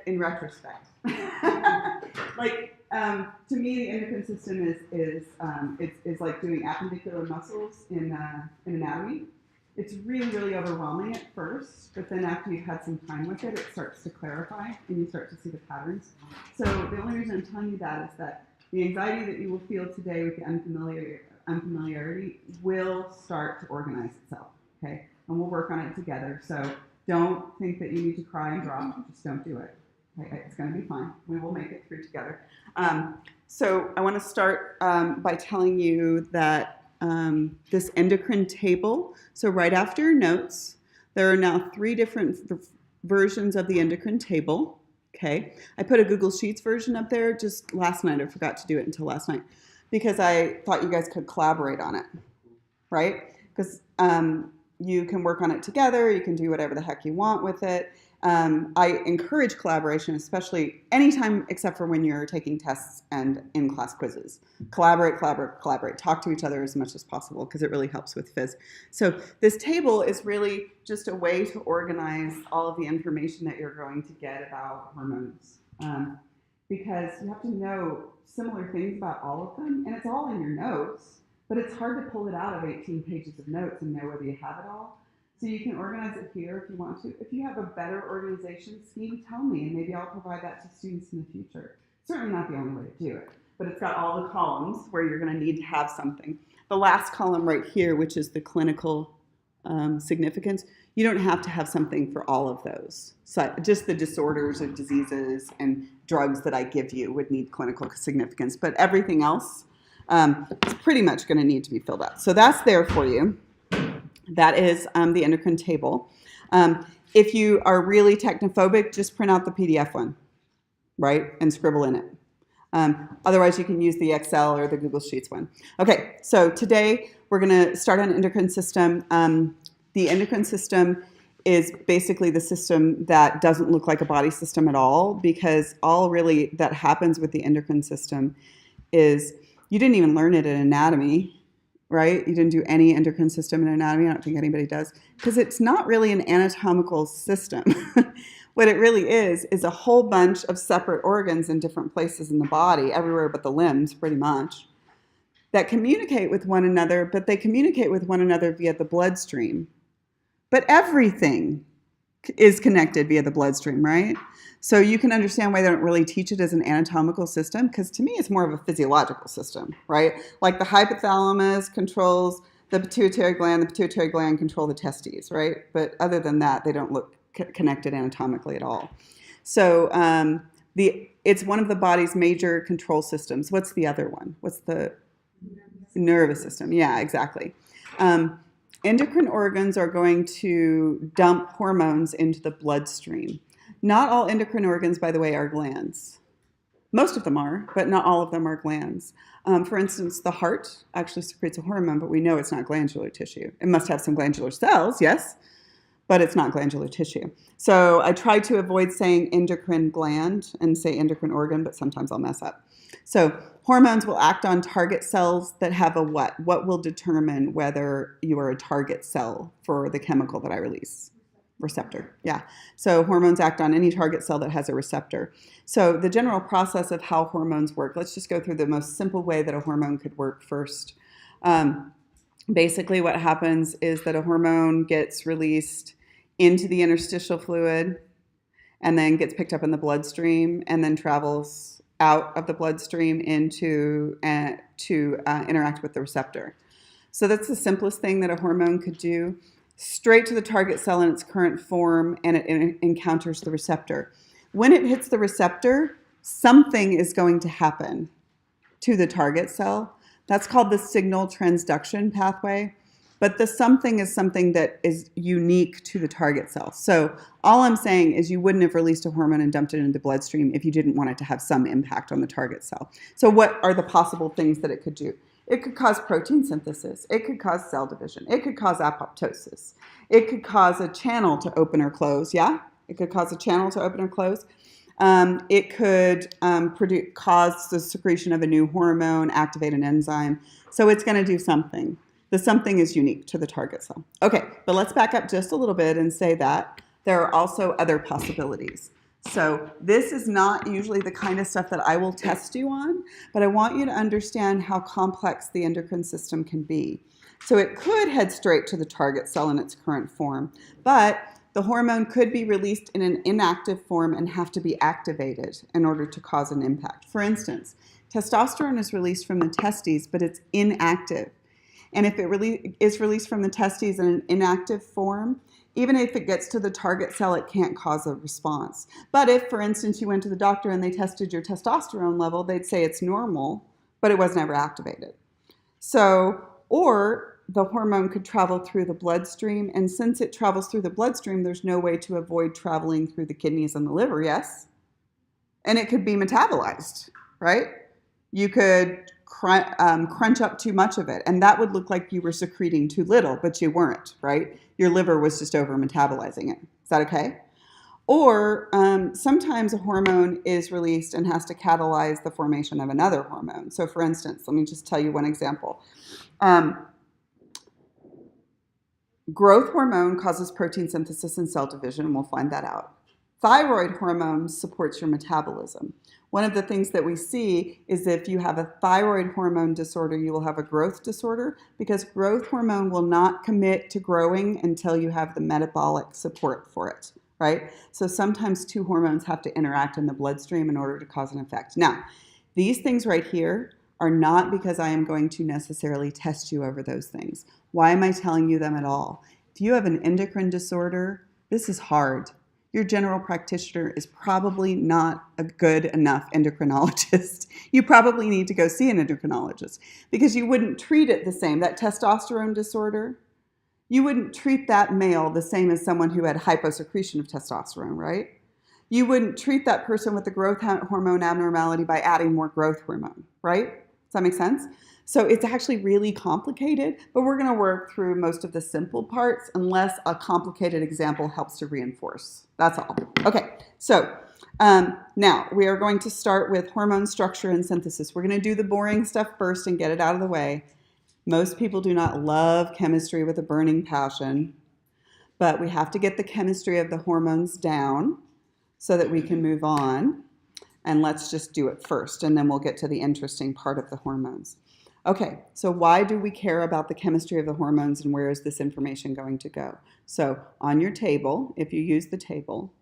in retrospect. To me, the endocrine system is like doing appendicular muscles in anatomy. It's really, really overwhelming at first, but then after you've had some time with it, it starts to clarify and you start to see the patterns. So the only reason I'm telling you that is that the anxiety that you will feel today with the unfamiliarity will start to organize itself, okay? And we'll work on it together. So don't think that you need to cry and drop. Just don't do it. Okay? It's going to be fine. We will make it through together. So I want to start by telling you that this endocrine table, so right after your notes, there are now 3 different versions of the endocrine table, okay? I put a Google Sheets version up there just last night. I forgot to do it until last night because I thought you guys could collaborate on it, right? Because you can work on it together. You can do whatever the heck you want with it. I encourage collaboration, especially anytime except for when you're taking tests and in-class quizzes. Collaborate, collaborate, collaborate. Talk to each other as much as possible because it really helps with phys. So this table is really just a way to organize all of the information that you're going to get about hormones. Because you have to know similar things about all of them, and it's all in your notes, but it's hard to pull it out of 18 pages of notes and know whether you have it all. So you can organize it here if you want to. If you have a better organization scheme, tell me, and maybe I'll provide that to students in the future. Certainly not the only way to do it, but it's got all the columns where you're going to need to have something. The last column right here, which is the clinical significance, you don't have to have something for all of those. So just the disorders or diseases and drugs that I give you would need clinical significance, but everything else is pretty much going to need to be filled out. So that's there for you. That is the endocrine table. If you are really technophobic, just print out the PDF one, right, and scribble in it. Otherwise, you can use the Excel or the Google Sheets one. Okay, so today we're going to start on endocrine system. The endocrine system is basically the system that doesn't look like a body system at all, because all really that happens with the endocrine system is you didn't even learn it in anatomy. Right? You didn't do any endocrine system in anatomy. I don't think anybody does, because it's not really an anatomical system. What it really is a whole bunch of separate organs in different places in the body, everywhere but the limbs, pretty much, that communicate with one another, but they communicate with one another via the bloodstream. But everything is connected via the bloodstream, right? So you can understand why they don't really teach it as an anatomical system, because to me it's more of a physiological system, right? Like the hypothalamus controls the pituitary gland control the testes, right? But other than that, they don't look connected anatomically at all. So it's one of the body's major control systems. What's the other one? What's the nervous system? Yeah, exactly. Endocrine organs are going to dump hormones into the bloodstream. Not all endocrine organs, by the way, are glands. Most of them are, but not all of them are glands. For instance, the heart actually secretes a hormone, but we know it's not glandular tissue. It must have some glandular cells, yes, but it's not glandular tissue. So I try to avoid saying endocrine gland and say endocrine organ, but sometimes I'll mess up. So hormones will act on target cells that have a what? What will determine whether you are a target cell for the chemical that I release? Receptor, yeah. So hormones act on any target cell that has a receptor. So the general process of how hormones work, let's just go through the most simple way that a hormone could work first. Basically what happens is that a hormone gets released into the interstitial fluid and then gets picked up in the bloodstream and then travels out of the bloodstream into to interact with the receptor. So that's the simplest thing that a hormone could do. Straight to the target cell in its current form, and it encounters the receptor. When it hits the receptor, something is going to happen to the target cell. That's called the signal transduction pathway. But the something is something that is unique to the target cell. So all I'm saying is you wouldn't have released a hormone and dumped it into the bloodstream if you didn't want it to have some impact on the target cell. So what are the possible things that it could do? It could cause protein synthesis. It could cause cell division. It could cause apoptosis. It could cause a channel to open or close. Yeah? It could cause a channel to open or close. It could cause the secretion of a new hormone, activate an enzyme. So it's going to do something. The something is unique to the target cell. Okay, but let's back up just a little bit and say that there are also other possibilities. So this is not usually the kind of stuff that I will test you on, but I want you to understand how complex the endocrine system can be. So it could head straight to the target cell in its current form, but the hormone could be released in an inactive form and have to be activated in order to cause an impact. For instance, testosterone is released from the testes, but it's inactive. And if it is released from the testes in an inactive form, even if it gets to the target cell, it can't cause a response. But if, for instance, you went to the doctor and they tested your testosterone level, they'd say it's normal, but it was never activated. So, or the hormone could travel through the bloodstream, and since it travels through the bloodstream, there's no way to avoid traveling through the kidneys and the liver, yes? And it could be metabolized, right? You could crunch up too much of it, and that would look like you were secreting too little, but you weren't, right? Your liver was just over metabolizing it. Is that okay? Or sometimes a hormone is released and has to catalyze the formation of another hormone. So for instance, let me just tell you one example. Growth hormone causes protein synthesis and cell division, and we'll find that out. Thyroid hormone supports your metabolism. One of the things that we see is if you have a thyroid hormone disorder, you will have a growth disorder because growth hormone will not commit to growing until you have the metabolic support for it, right? So sometimes two hormones have to interact in the bloodstream in order to cause an effect. Now, these things right here are not because I am going to necessarily test you over those things. Why am I telling you them at all? If you have an endocrine disorder, this is hard. Your general practitioner is probably not a good enough endocrinologist. You probably need to go see an endocrinologist because you wouldn't treat it the same. That testosterone disorder, you wouldn't treat that male the same as someone who had hyposecretion of testosterone, right? You wouldn't treat that person with the growth hormone abnormality by adding more growth hormone, right? Does that make sense? So it's actually really complicated, but we're going to work through most of the simple parts unless a complicated example helps to reinforce. That's all. Okay, so now we are going to start with hormone structure and synthesis. We're going to do the boring stuff first and get it out of the way. Most people do not love chemistry with a burning passion, but we have to get the chemistry of the hormones down so that we can move on. And let's just do it first, and then we'll get to the interesting part of the hormones. Okay, so why do we care about the chemistry of the hormones and where is this information going to go? So on your table, if you use the table,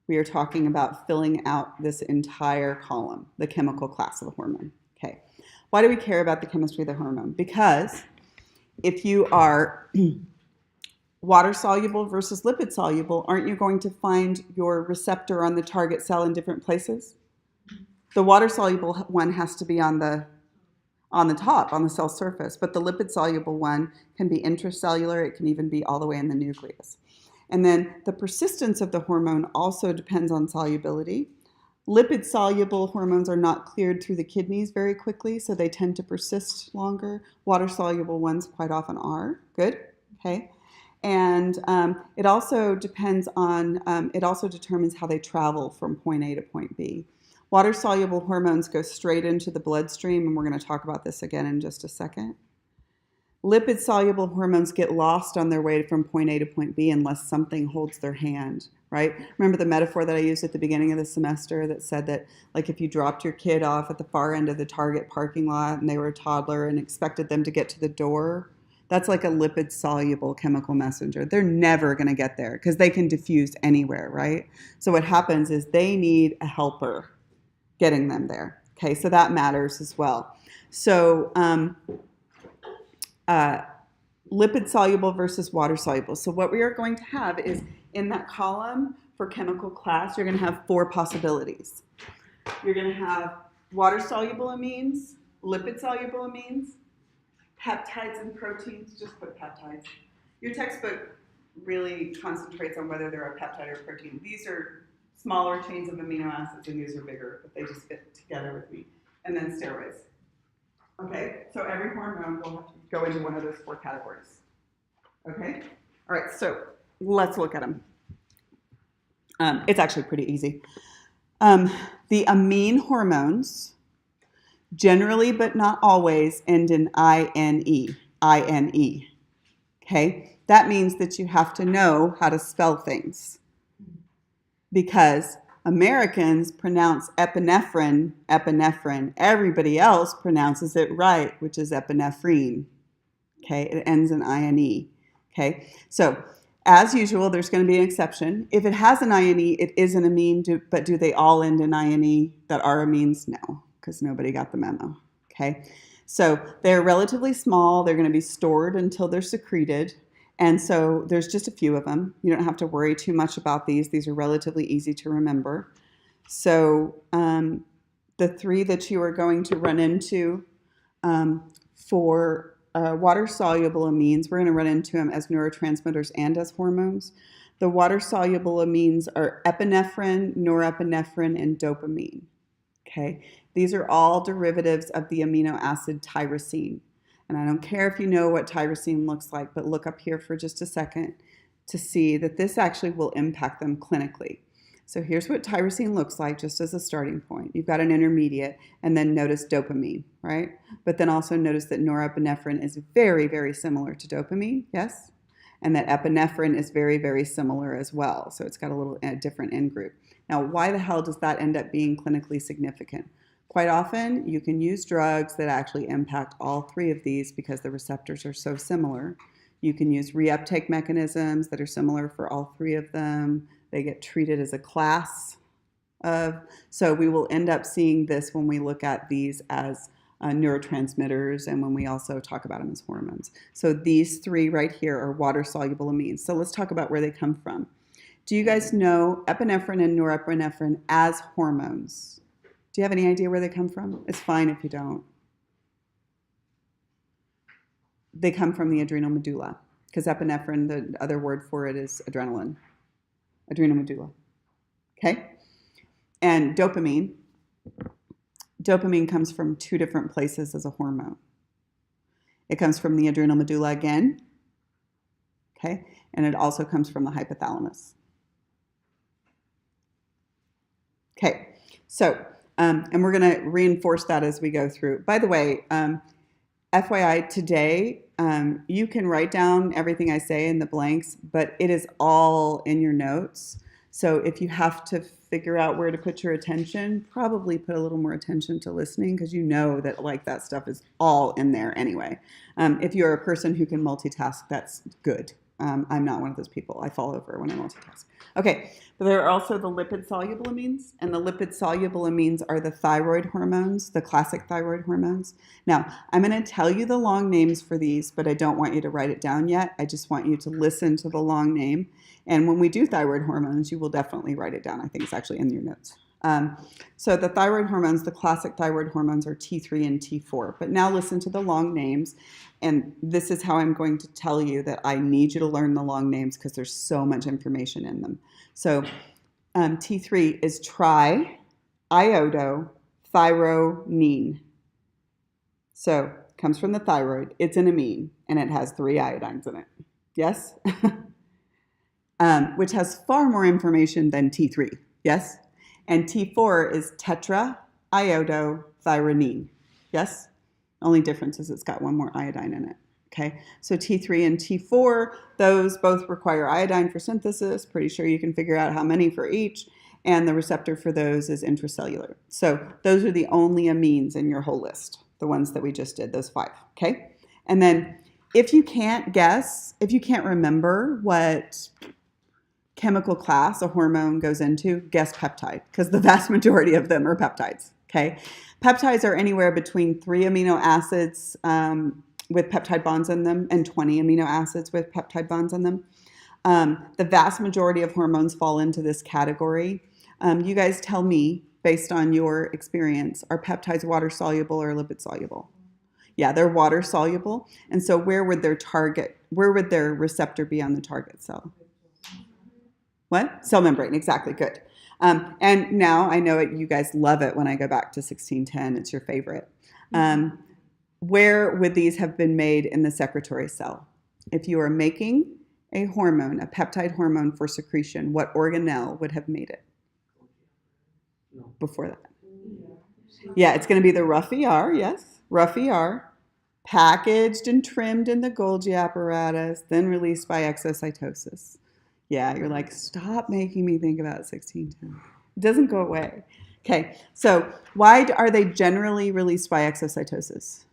we are talking about filling out this entire column, the chemical class of the hormone. Okay, why do we care about the chemistry of the hormone? Because if you are water-soluble versus lipid-soluble, aren't you going to find your receptor on the target cell in different places? The water-soluble one has to be on the top, on the cell surface, but the lipid-soluble one can be intracellular. It can even be all the way in the nucleus. And then the persistence of the hormone also depends on solubility. Lipid-soluble hormones are not cleared through the kidneys very quickly, so they tend to persist longer. Water-soluble ones quite often are. Good? Okay. And it also depends on, it also determines how they travel from point A to point B. Water-soluble hormones go straight into the bloodstream, and we're going to talk about this again in just a second. Lipid-soluble hormones get lost on their way from point A to point B unless something holds their hand, right? Remember the metaphor that I used at the beginning of the semester that said that, like, if you dropped your kid off at the far end of the Target parking lot and they were a toddler and expected them to get to the door, that's like a lipid-soluble chemical messenger. They're never going to get there because they can diffuse anywhere, right? So what happens is they need a helper getting them there. Okay, so that matters as well. So lipid-soluble versus water-soluble. So what we are going to have is in that column for chemical class, you're going to have 4 possibilities. You're going to have water-soluble amines, lipid-soluble amines, peptides and proteins. Just put peptides. Your textbook really concentrates on whether they're a peptide or a protein. These are smaller chains of amino acids, and these are bigger, but they just fit together with me. And then steroids. Okay, so every hormone will have to go into one of those 4 categories. Okay? All right, so let's look at them. It's actually pretty easy. The amine hormones, generally but not always, end in INE. INE. Okay? That means that you have to know how to spell things, because Americans pronounce epinephrine, epinephrine. Everybody else pronounces it right, which is epinephrine. Okay, it ends in INE. Okay, so as usual, there's going to be an exception. If it has an INE, it is an amine, but do they all end in INE that are amines? No, because nobody got the memo. Okay, so they're relatively small. They're going to be stored until they're secreted. And so there's just a few of them. You don't have to worry too much about these. These are relatively easy to remember. So the three that you are going to run into for water-soluble amines, we're going to run into them as neurotransmitters and as hormones. The water-soluble amines are epinephrine, norepinephrine, and dopamine. Okay, these are all derivatives of the amino acid tyrosine. And I don't care if you know what tyrosine looks like, but look up here for just a second to see that this actually will impact them clinically. So here's what tyrosine looks like just as a starting point. You've got an intermediate, and then notice dopamine, right? But then also notice that norepinephrine is very, very similar to dopamine, yes? And that epinephrine is very, very similar as well. So it's got a different end group. Now, why the hell does that end up being clinically significant? Quite often, you can use drugs that actually impact all three of these because the receptors are so similar. You can use reuptake mechanisms that are similar for all three of them. They get treated as a class of. So we will end up seeing this when we look at these as neurotransmitters and when we also talk about them as hormones. So these three right here are water-soluble amines. So let's talk about where they come from. Do you guys know epinephrine and norepinephrine as hormones? Do you have any idea where they come from? It's fine if you don't. They come from the adrenal medulla because epinephrine, the other word for it is adrenaline. Adrenal medulla. Okay? And dopamine comes from two different places as a hormone. It comes from the adrenal medulla again. Okay? And it also comes from the hypothalamus. Okay. So, and we're going to reinforce that as we go through. By the way, FYI, today, you can write down everything I say in the blanks, but it is all in your notes. So if you have to figure out where to put your attention, probably put a little more attention to listening because you know that like that stuff is all in there anyway. If you're a person who can multitask, that's good. I'm not one of those people. I fall over when I multitask. Okay, but there are also the lipid-soluble amines, and the lipid-soluble amines are the thyroid hormones, the classic thyroid hormones. Now, I'm going to tell you the long names for these, but I don't want you to write it down yet. I just want you to listen to the long name. And when we do thyroid hormones, you will definitely write it down. I think it's actually in your notes. So the thyroid hormones, the classic thyroid hormones are T3 and T4. But now listen to the long names. And this is how I'm going to tell you that I need you to learn the long names because there's so much information in them. So T3 is tri-iodothyronine. So it comes from the thyroid. It's an amine, and it has 3 iodines in it. Yes? Which has far more information than T3. Yes? And T4 is tetraiodothyronine. Yes? Only difference is it's got 1 more iodine in it. Okay? So T3 and T4, those both require iodine for synthesis. Pretty sure you can figure out how many for each. And the receptor for those is intracellular. So those are the only amines in your whole list, the ones that we just did, those 5. Okay? And then if you can't guess, if you can't remember what chemical class a hormone goes into, guess peptide, because the vast majority of them are peptides, okay? Peptides are anywhere between 3 amino acids with peptide bonds in them and 20 amino acids with peptide bonds in them. The vast majority of hormones fall into this category. You guys tell me, based on your experience, are peptides water-soluble or lipid-soluble? Yeah, they're water-soluble. And so where would their receptor be on the target cell? What? Cell membrane, exactly, good. And now I know you guys love it when I go back to 1610. It's your favorite. Where would these have been made in the secretory cell? If you are making a hormone, a peptide hormone for secretion, what organelle would have made it before that? Yeah, it's going to be the rough ER, yes, rough ER, packaged and trimmed in the Golgi apparatus, then released by exocytosis. Yeah, you're like, stop making me think about 1610. It doesn't go away. Okay, so why are they generally released by exocytosis?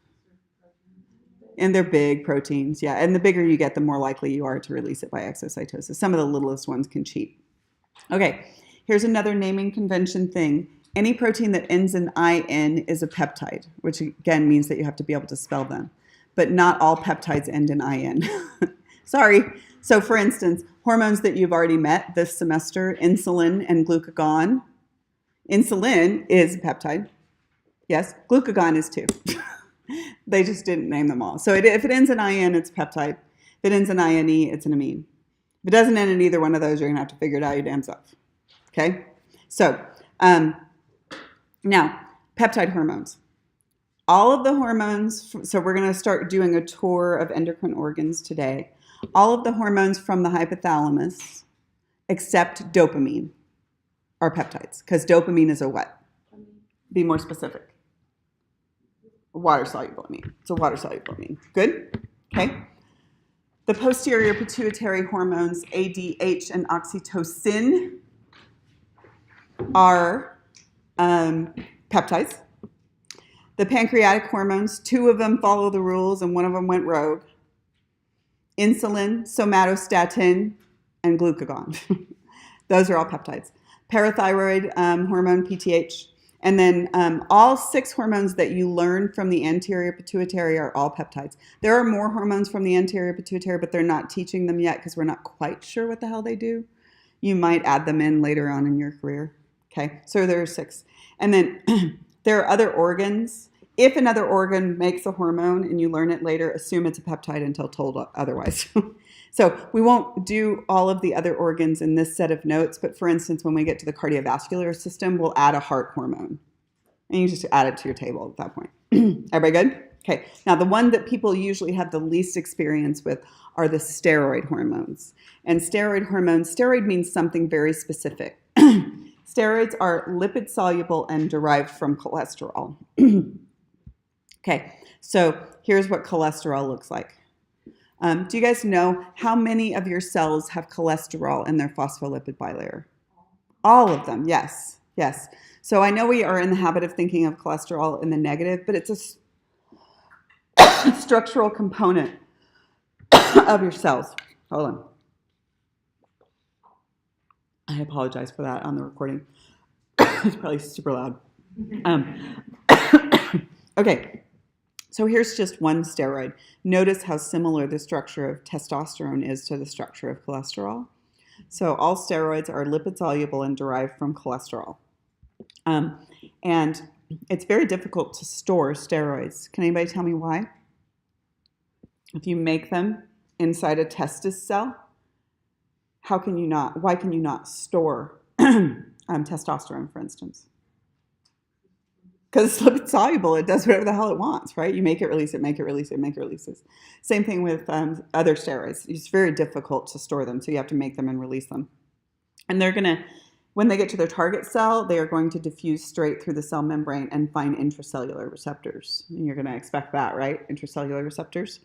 And they're big proteins, yeah. And the bigger you get, the more likely you are to release it by exocytosis. Some of the littlest ones can cheat. Okay, here's another naming convention thing. Any protein that ends in IN is a peptide, which again means that you have to be able to spell them. But not all peptides end in IN. Sorry. So for instance, hormones that you've already met this semester, insulin and glucagon. Insulin is a peptide. Yes, glucagon is too. They just didn't name them all. So if it ends in IN, it's a peptide. If it ends in INE, it's an amine. If it doesn't end in either one of those, you're going to have to figure it out your damn self. Okay? So now, peptide hormones. All of the hormones, so we're going to start doing a tour of endocrine organs today. All of the hormones from the hypothalamus, except dopamine, are peptides. Because dopamine is a what? Be more specific. Water-soluble amine. It's a water-soluble amine. Good? Okay. The posterior pituitary hormones, ADH and oxytocin, are peptides. The pancreatic hormones, 2 of them follow the rules and 1 of them went rogue. Insulin, somatostatin, and glucagon. Those are all peptides. Parathyroid hormone, PTH. And then all 6 hormones that you learn from the anterior pituitary are all peptides. There are more hormones from the anterior pituitary, but they're not teaching them yet because we're not quite sure what the hell they do. You might add them in later on in your career. Okay, so there are 6. And then there are other organs. If another organ makes a hormone and you learn it later, assume it's a peptide until told otherwise. So we won't do all of the other organs in this set of notes, but for instance, when we get to the cardiovascular system, we'll add a heart hormone. And you just add it to your table at that point. Everybody good? Okay. Now, the one that people usually have the least experience with are the steroid hormones. And steroid hormones, steroid means something very specific. Steroids are lipid-soluble and derived from cholesterol. Okay, so here's what cholesterol looks like. Do you guys know how many of your cells have cholesterol in their phospholipid bilayer? All of them, yes, yes. So I know we are in the habit of thinking of cholesterol in the negative, but it's a structural component of your cells. Hold on. I apologize for that on the recording. It's probably super loud. Okay. So here's just one steroid. Notice how similar the structure of testosterone is to the structure of cholesterol. So all steroids are lipid-soluble and derived from cholesterol. And it's very difficult to store steroids. Can anybody tell me why? If you make them inside a testis cell, why can you not store testosterone, for instance? Because it's lipid soluble, it does whatever the hell it wants, right? You make it release it, make it release it, make it releases. Same thing with other steroids. It's very difficult to store them, so you have to make them and release them. And they're going to, when they get to their target cell, they are going to diffuse straight through the cell membrane and find intracellular receptors. And you're going to expect that, right? Intracellular receptors.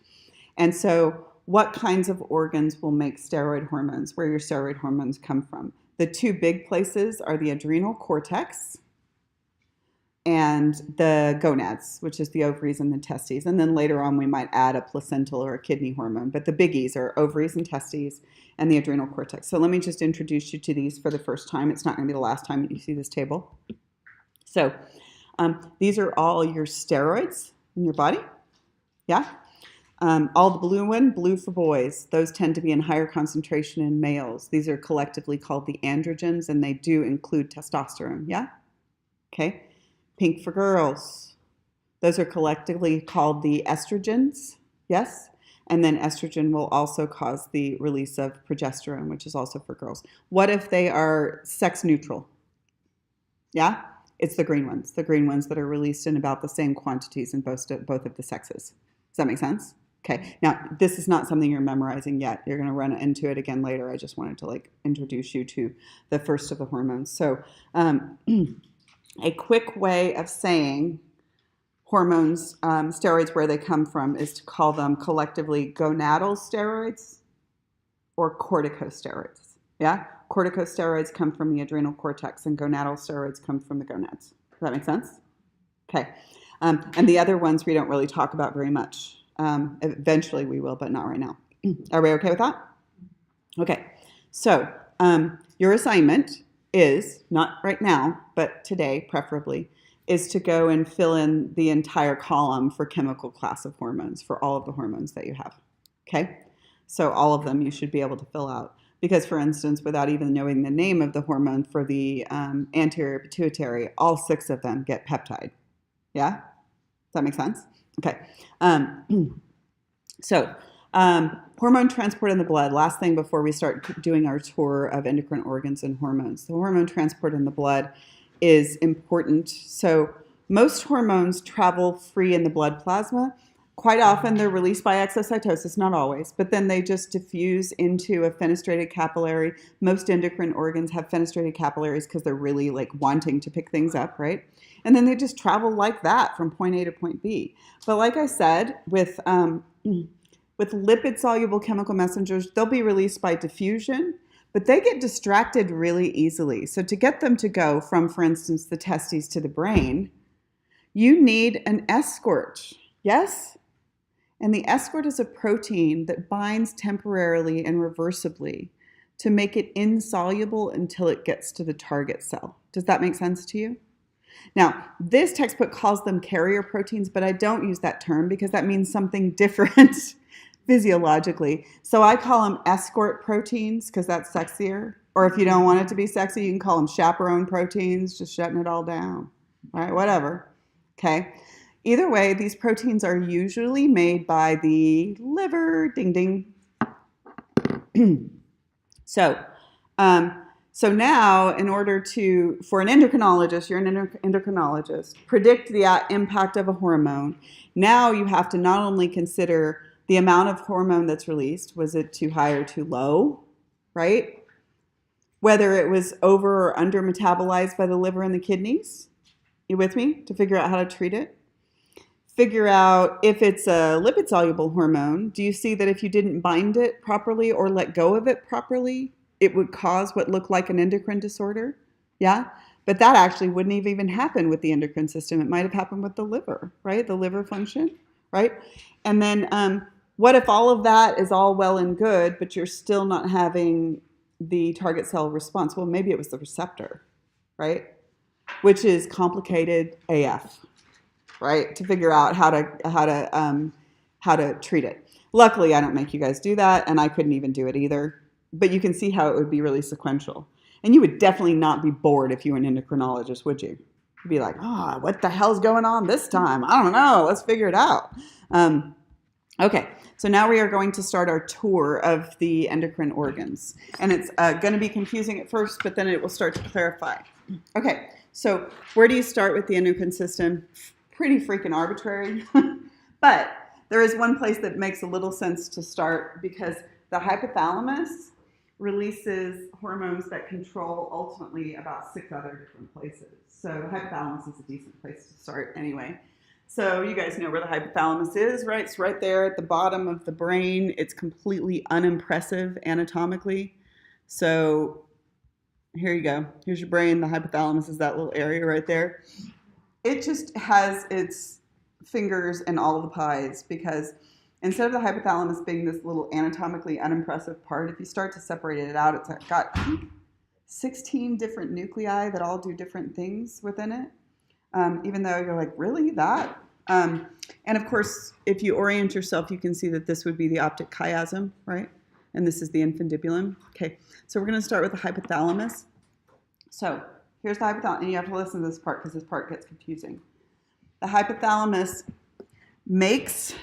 And so what kinds of organs will make steroid hormones? Where your steroid hormones come from? The 2 big places are the adrenal cortex and the gonads, which is the ovaries and the testes. And then later on, we might add a placental or a kidney hormone. But the biggies are ovaries and testes and the adrenal cortex. So let me just introduce you to these for the first time. It's not going to be the last time that you see this table. So these are all your steroids in your body. Yeah. All the blue one, blue for boys. Those tend to be in higher concentration in males. These are collectively called the androgens, and they do include testosterone. Yeah? Okay. Pink for girls. Those are collectively called the estrogens, yes? And then estrogen will also cause the release of progesterone, which is also for girls. What if they are sex neutral? Yeah? It's the green ones that are released in about the same quantities in both of the sexes. Does that make sense? Okay. Now, this is not something you're memorizing yet. You're going to run into it again later. I just wanted to introduce you to the first of the hormones. So, a quick way of saying hormones, steroids, where they come from, is to call them collectively gonadal steroids or corticosteroids. Yeah? corticosteroids come from the adrenal cortex and gonadal steroids come from the gonads. Does that make sense? Okay. And the other ones we don't really talk about very much. Eventually we will, but not right now. Are we okay with that? Okay. So your assignment is, not right now, but today preferably, is to go and fill in the entire column for chemical class of hormones for all of the hormones that you have. Okay? So all of them you should be able to fill out. Because, for instance, without even knowing the name of the hormone for the anterior pituitary, all 6 of them get peptide. Yeah? Does that make sense? Okay. Hormone transport in the blood. Last thing before we start doing our tour of endocrine organs and hormones. The hormone transport in the blood is important. So most hormones travel free in the blood plasma. Quite often they're released by exocytosis, not always, but then they just diffuse into a fenestrated capillary. Most endocrine organs have fenestrated capillaries because they're really like wanting to pick things up, right? And then they just travel like that from point A to point B. But like I said, with lipid-soluble chemical messengers, they'll be released by diffusion, but they get distracted really easily. So to get them to go from, for instance, the testes to the brain, you need an escort, yes? And the escort is a protein that binds temporarily and reversibly to make it insoluble until it gets to the target cell. Does that make sense to you? Now, this textbook calls them carrier proteins, but I don't use that term because that means something different physiologically. So I call them escort proteins because that's sexier. Or if you don't want it to be sexy, you can call them chaperone proteins, just shutting it all down. All right, whatever. Okay. Either way, these proteins are usually made by the liver. Ding, ding. So now, in order to, for an endocrinologist, you're an endocrinologist, predict the impact of a hormone, now you have to not only consider the amount of hormone that's released, was it too high or too low, right? Whether it was over or under metabolized by the liver and the kidneys, you with me, to figure out how to treat it? Figure out if it's a lipid-soluble hormone. Do you see that if you didn't bind it properly or let go of it properly, it would cause what looked like an endocrine disorder? Yeah? But that actually wouldn't have even happened with the endocrine system. It might have happened with the liver, right? The liver function, right? And then what if all of that is all well and good, but you're still not having the target cell response? Well, maybe it was the receptor, right? Which is complicated AF, right? To figure out how to treat it. Luckily, I don't make you guys do that, and I couldn't even do it either. But you can see how it would be really sequential. And you would definitely not be bored if you were an endocrinologist, would you? You'd be like, what the hell's going on this time? I don't know. Let's figure it out. Okay, so now we are going to start our tour of the endocrine organs. And it's going to be confusing at first, but then it will start to clarify. Okay, so where do you start with the endocrine system? Pretty freaking arbitrary. But there is one place that makes a little sense to start because the hypothalamus releases hormones that control ultimately about 6 other different places. So the hypothalamus is a decent place to start anyway. So you guys know where the hypothalamus is, right? It's right there at the bottom of the brain. It's completely unimpressive anatomically. So here you go. Here's your brain. The hypothalamus is that little area right there. It just has its fingers in all of the pies because instead of the hypothalamus being this little anatomically unimpressive part, if you start to separate it out, it's got 16 different nuclei that all do different things within it. Even though you're like, really, that? And of course, if you orient yourself, you can see that this would be the optic chiasm, right? And this is the infundibulum. Okay, so we're going to start with the hypothalamus. So here's the hypothalamus, and you have to listen to this part because this part gets confusing. The hypothalamus makes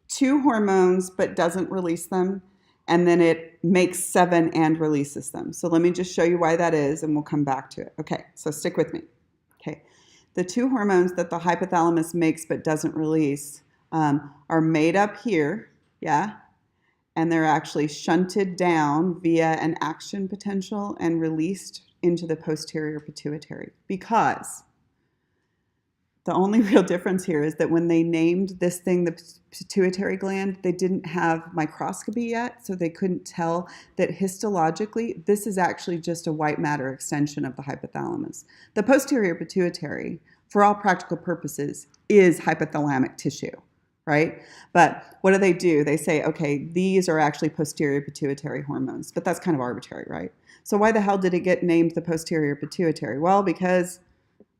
2 hormones but doesn't release them, and then it makes 7 and releases them. So let me just show you why that is, and we'll come back to it. Okay, so stick with me. Okay. The 2 hormones that the hypothalamus makes but doesn't release are made up here, yeah? And they're actually shunted down via an action potential and released into the posterior pituitary because The only real difference here is that when they named this thing the pituitary gland, they didn't have microscopy yet, so they couldn't tell that histologically, this is actually just a white matter extension of the hypothalamus. The posterior pituitary, for all practical purposes, is hypothalamic tissue, right? But what do? They say, okay, these are actually posterior pituitary hormones, but that's kind of arbitrary, right? So why the hell did it get named the posterior pituitary? Well, because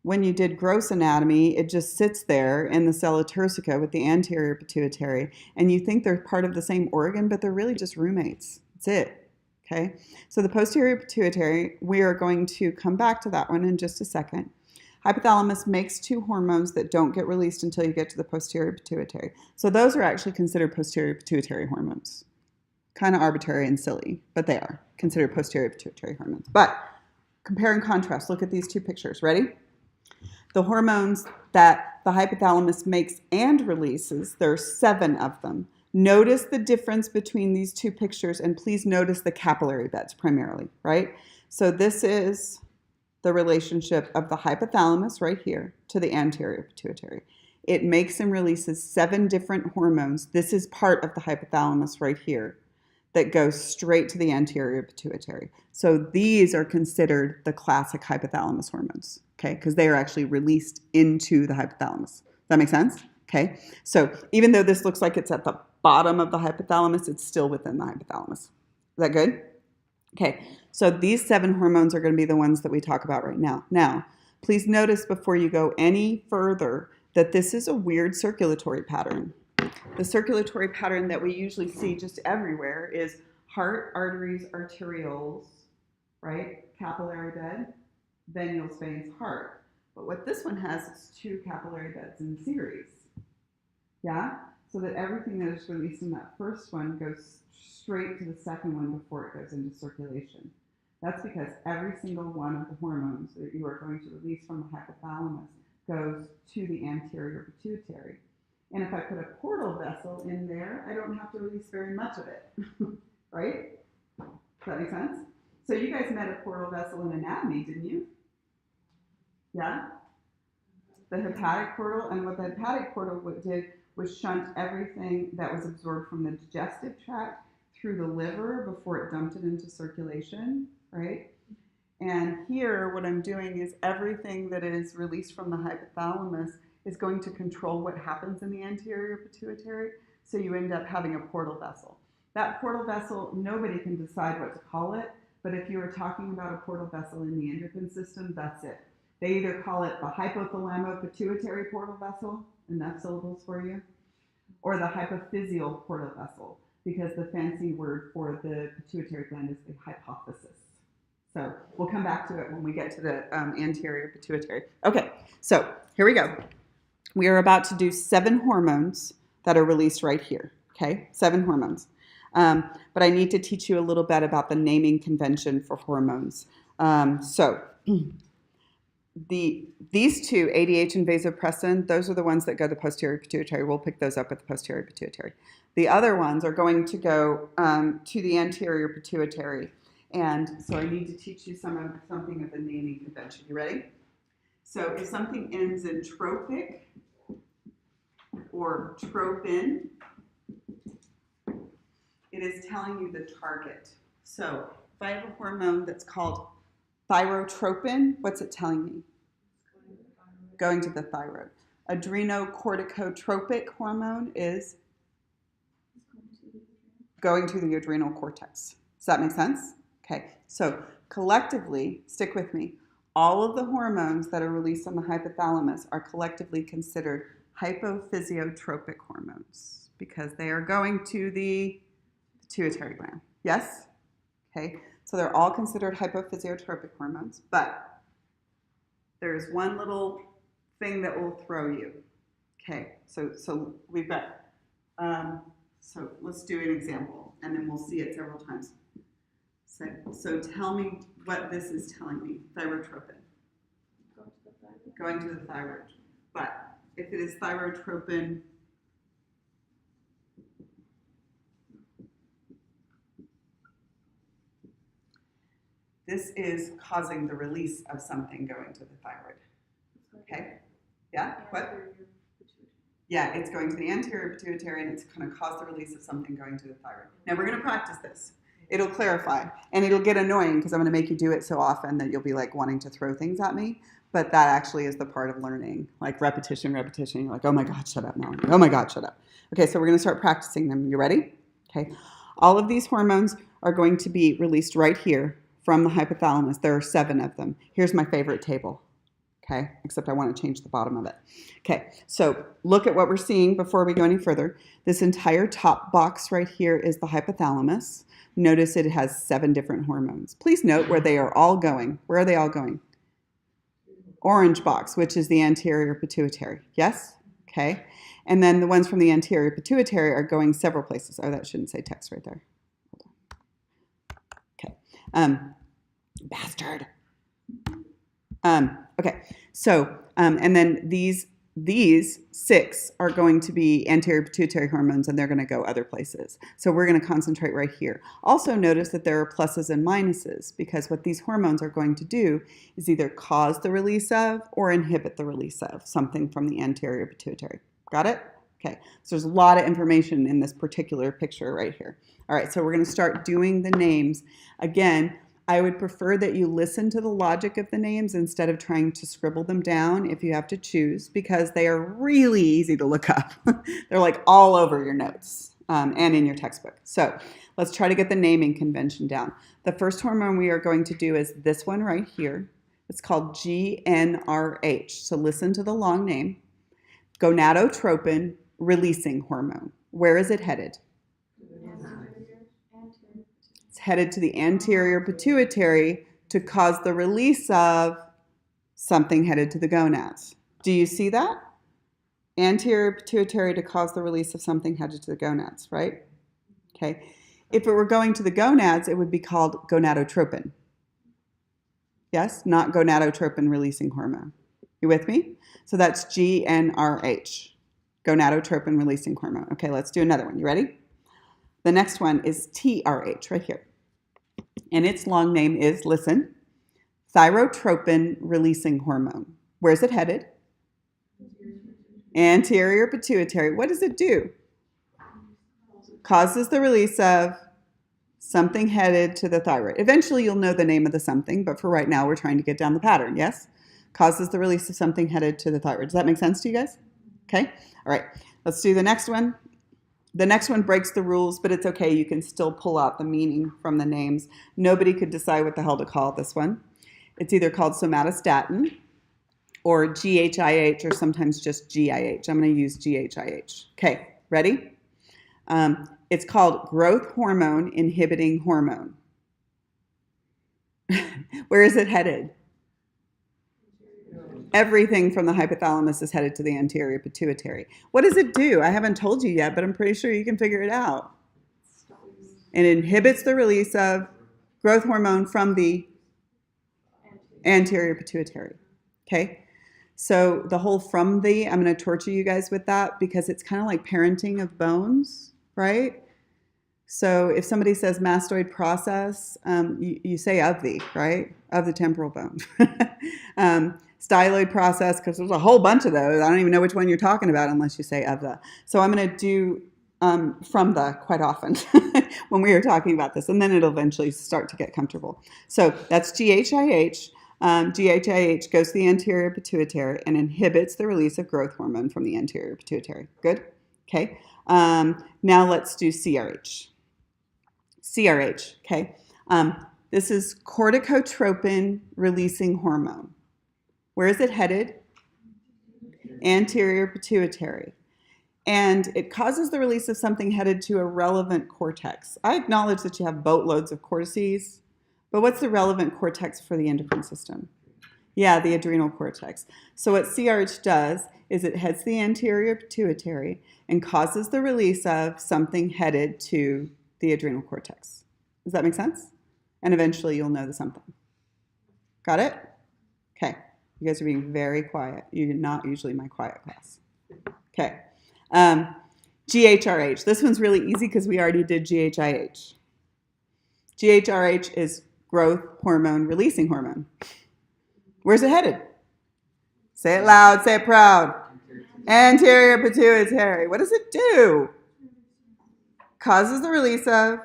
when you did gross anatomy, it just sits there in the cella turcica with the anterior pituitary, and you think they're part of the same organ, but they're really just roommates. That's it, okay? So the posterior pituitary, we are going to come back to that one in just a second. Hypothalamus makes two hormones that don't get released until you get to the posterior pituitary. So those are actually considered posterior pituitary hormones. Kind of arbitrary and silly, but they are considered posterior pituitary hormones. But compare and contrast. Look at these two pictures. Ready? The hormones that the hypothalamus makes and releases, there are 7 of them. Notice the difference between these two pictures, and please notice the capillary beds primarily, right? So this is the relationship of the hypothalamus right here to the anterior pituitary. It makes and releases 7 different hormones. This is part of the hypothalamus right here that goes straight to the anterior pituitary. So these are considered the classic hypothalamus hormones, okay? Because they are actually released into the hypothalamus. Does that make sense? Okay. So even though this looks like it's at the bottom of the hypothalamus, it's still within the hypothalamus. Is that good? Okay. So these 7 hormones are going to be the ones that we talk about right now. Now, please notice before you go any further that this is a weird circulatory pattern. The circulatory pattern that we usually see just everywhere is heart, arteries, arterioles, right? Capillary bed, venules, veins, heart. But what this one has is 2 capillary beds in series. Yeah? So that everything that is released in that first one goes straight to the second one before it goes into circulation. That's because every single one of the hormones that you are going to release from the hypothalamus goes to the anterior pituitary. And if I put a portal vessel in there, I don't have to release very much of it, right? Does that make sense? So you guys met a portal vessel in anatomy, didn't you? Yeah? The hepatic portal, and what the hepatic portal did was shunt everything that was absorbed from the digestive tract through the liver before it dumped it into circulation, right? And here, what I'm doing is everything that is released from the hypothalamus is going to control what happens in the anterior pituitary, so you end up having a portal vessel. That portal vessel, nobody can decide what to call it, but if you were talking about a portal vessel in the endocrine system, that's it. They either call it the hypothalamo-pituitary portal vessel, enough syllables for you, or the hypophyseal portal vessel, because the fancy word for the pituitary gland is the hypothesis. So we'll come back to it when we get to the anterior pituitary. Okay, so here we go. We are about to do 7 hormones that are released right here, okay? 7 hormones. But I need to teach you a little bit about the naming convention for hormones. These 2, ADH and vasopressin, those are the ones that go to the posterior pituitary. We'll pick those up at the posterior pituitary. The other ones are going to go to the anterior pituitary. And so I need to teach you something of the naming convention. You ready? So if something ends in tropic or tropin, it is telling you the target. So if I have a hormone that's called thyrotropin, what's it telling me? Going to the thyroid. Adrenocorticotropic hormone is going to the adrenal cortex. Does that make sense? Okay, so collectively, stick with me, all of the hormones that are released on the hypothalamus are collectively considered hypophysiotropic hormones because they are going to the pituitary gland. Yes? Okay, so they're all considered hypophysiotropic hormones, but there's one little thing that will throw you. Okay, so we've got, so let's do an example, and then we'll see it several times. So tell me what this is telling me, thyrotropin. Going to the thyroid. But if it is thyrotropin, this is causing the release of something going to the thyroid. Okay? Yeah, what? Yeah, it's going to the anterior pituitary, and it's going to cause the release of something going to the thyroid. Now we're going to practice this. It'll clarify, and it'll get annoying because I'm going to make you do it so often that you'll be like wanting to throw things at me. But that actually is the part of learning, like repetition. You're like, oh my God, shut up, Melanie. Oh my God, shut up. Okay, so we're going to start practicing them. You ready? Okay. All of these hormones are going to be released right here from the hypothalamus. There are 7 of them. Here's my favorite table. Okay, except I want to change the bottom of it. Okay, so look at what we're seeing before we go any further. This entire top box right here is the hypothalamus. Notice it has 7 different hormones. Please note where they are all going. Where are they all going? Orange box, which is the anterior pituitary. Yes? Okay. And then the ones from the anterior pituitary are going several places. Oh, that shouldn't say text right there. Hold on. Okay. Bastard. Okay, so, and then these 6 are going to be anterior pituitary hormones, and they're going to go other places. So we're going to concentrate right here. Also notice that there are pluses and minuses, because what these hormones are going to do is either cause the release of or inhibit the release of something from the anterior pituitary. Got it? Okay, so there's a lot of information in this particular picture right here. All right, so we're going to start doing the names. Again, I would prefer that you listen to the logic of the names instead of trying to scribble them down if you have to choose, because they are really easy to look up. They're like all over your notes and in your textbook. So let's try to get the naming convention down. The first hormone we are going to do is this one right here. It's called GnRH. So listen to the long name. Gonadotropin-Releasing Hormone. Where is it headed? It's headed to the anterior pituitary to cause the release of something headed to the gonads. Do you see that? Anterior pituitary to cause the release of something headed to the gonads, right? Okay. If it were going to the gonads, it would be called gonadotropin. Yes? Not gonadotropin-releasing hormone. You with me? So that's GnRH, gonadotropin-releasing hormone. Okay, let's do another one. You ready? The next one is TRH right here. And its long name is, listen, Thyrotropin-Releasing Hormone. Where's it headed? Anterior pituitary. What does it do? Causes the release of something headed to the thyroid. Eventually you'll know the name of the something, but for right now we're trying to get down the pattern, yes? Causes the release of something headed to the thyroid. Does that make sense to you guys? Okay, all right. Let's do the next one. The next one breaks the rules, but it's okay. You can still pull out the meaning from the names. Nobody could decide what the hell to call this one. It's either called somatostatin or GHIH, or sometimes just GIH. I'm going to use GHIH. Okay, ready? It's called growth hormone inhibiting hormone. Where is it headed? Everything from the hypothalamus is headed to the anterior pituitary. What does it do? I haven't told you yet, but I'm pretty sure you can figure it out. It inhibits the release of growth hormone from the anterior pituitary. Okay? So the whole from the, I'm going to torture you guys with that because it's kind of like parenting of bones, right? So if somebody says mastoid process, you say of the, right? Of the temporal bone. Styloid process, because there's a whole bunch of those. I don't even know which one you're talking about unless you say of the. So I'm going to do from the quite often when we are talking about this, and then it'll eventually start to get comfortable. So that's GHIH. GHIH goes to the anterior pituitary and inhibits the release of growth hormone from the anterior pituitary. Good? Okay. Now let's do CRH. CRH, okay. This is Corticotropin-Releasing Hormone. Where is it headed? Anterior pituitary. And it causes the release of something headed to a relevant cortex. I acknowledge that you have boatloads of cortices, but what's the relevant cortex for the endocrine system? Yeah, the adrenal cortex. So what CRH does is it heads the anterior pituitary and causes the release of something headed to the adrenal cortex. Does that make sense? And eventually you'll know the something. Got it? Okay. You guys are being very quiet. You're not usually my quiet class. Okay. GHRH. This one's really easy because we already did GHIH. GHRH is growth hormone releasing hormone. Where's it headed? Say it loud, say it proud. Anterior Pituitary. What does it do? Causes the release of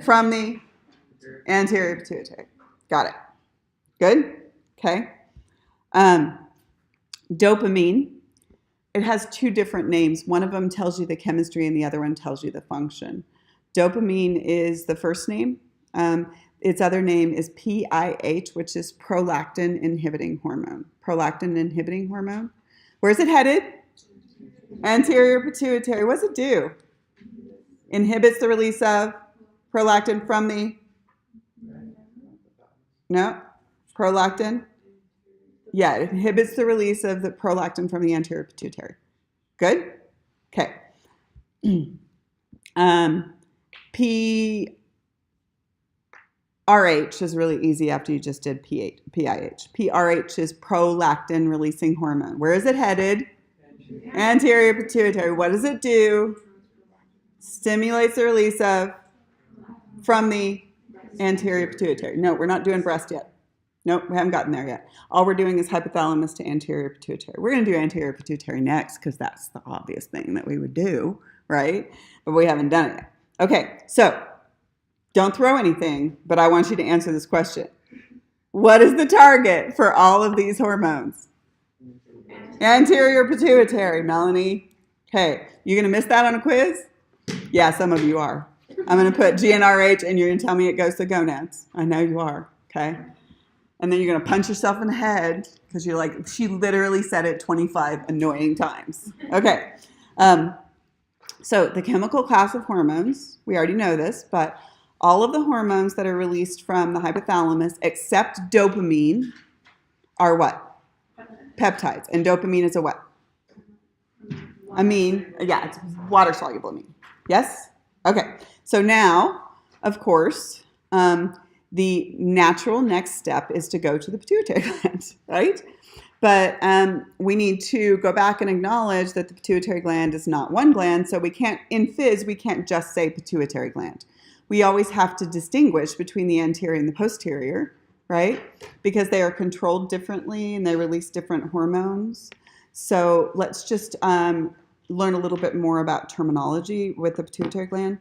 from the Anterior Pituitary. Got it. Good? Okay. Dopamine. It has two different names. One of them tells you the chemistry and the other one tells you the function. Dopamine is the first name. Its other name is PIH, which is Prolactin Inhibiting Hormone. Prolactin Inhibiting Hormone. Where's it headed? Anterior Pituitary. What does it do? Inhibits the release of prolactin from the... No? Prolactin? Yeah, it inhibits the release of the prolactin from the anterior pituitary. Good? Okay. PRH is really easy after you just did PIH. PRH is prolactin-releasing hormone. Where is it headed? Anterior pituitary. What does it do? Stimulates the release of from the anterior pituitary. No, we're not doing breast yet. Nope, we haven't gotten there yet. All we're doing is hypothalamus to anterior pituitary. We're going to do anterior pituitary next because that's the obvious thing that we would do, right? But we haven't done it yet. Okay, so don't throw anything, but I want you to answer this question. What is the target for all of these hormones? Anterior pituitary, Melanie. Okay, you going to miss that on a quiz? Yeah, some of you are. I'm going to put GnRH and you're going to tell me it goes to gonads. I know you are, okay? And then you're going to punch yourself in the head because you're like, she literally said it 25 annoying times. Okay. So the chemical class of hormones, we already know this, but all of the hormones that are released from the hypothalamus except dopamine are what? Peptides. And dopamine is a what? Amine. Yeah, it's water-soluble amine. Yes? Okay. So now, of course, the natural next step is to go to the pituitary gland, right? But we need to go back and acknowledge that the pituitary gland is not one gland, so we can't, in phys, we can't just say pituitary gland. We always have to distinguish between the anterior and the posterior, right? Because they are controlled differently and they release different hormones. So let's just learn a little bit more about terminology with the pituitary gland.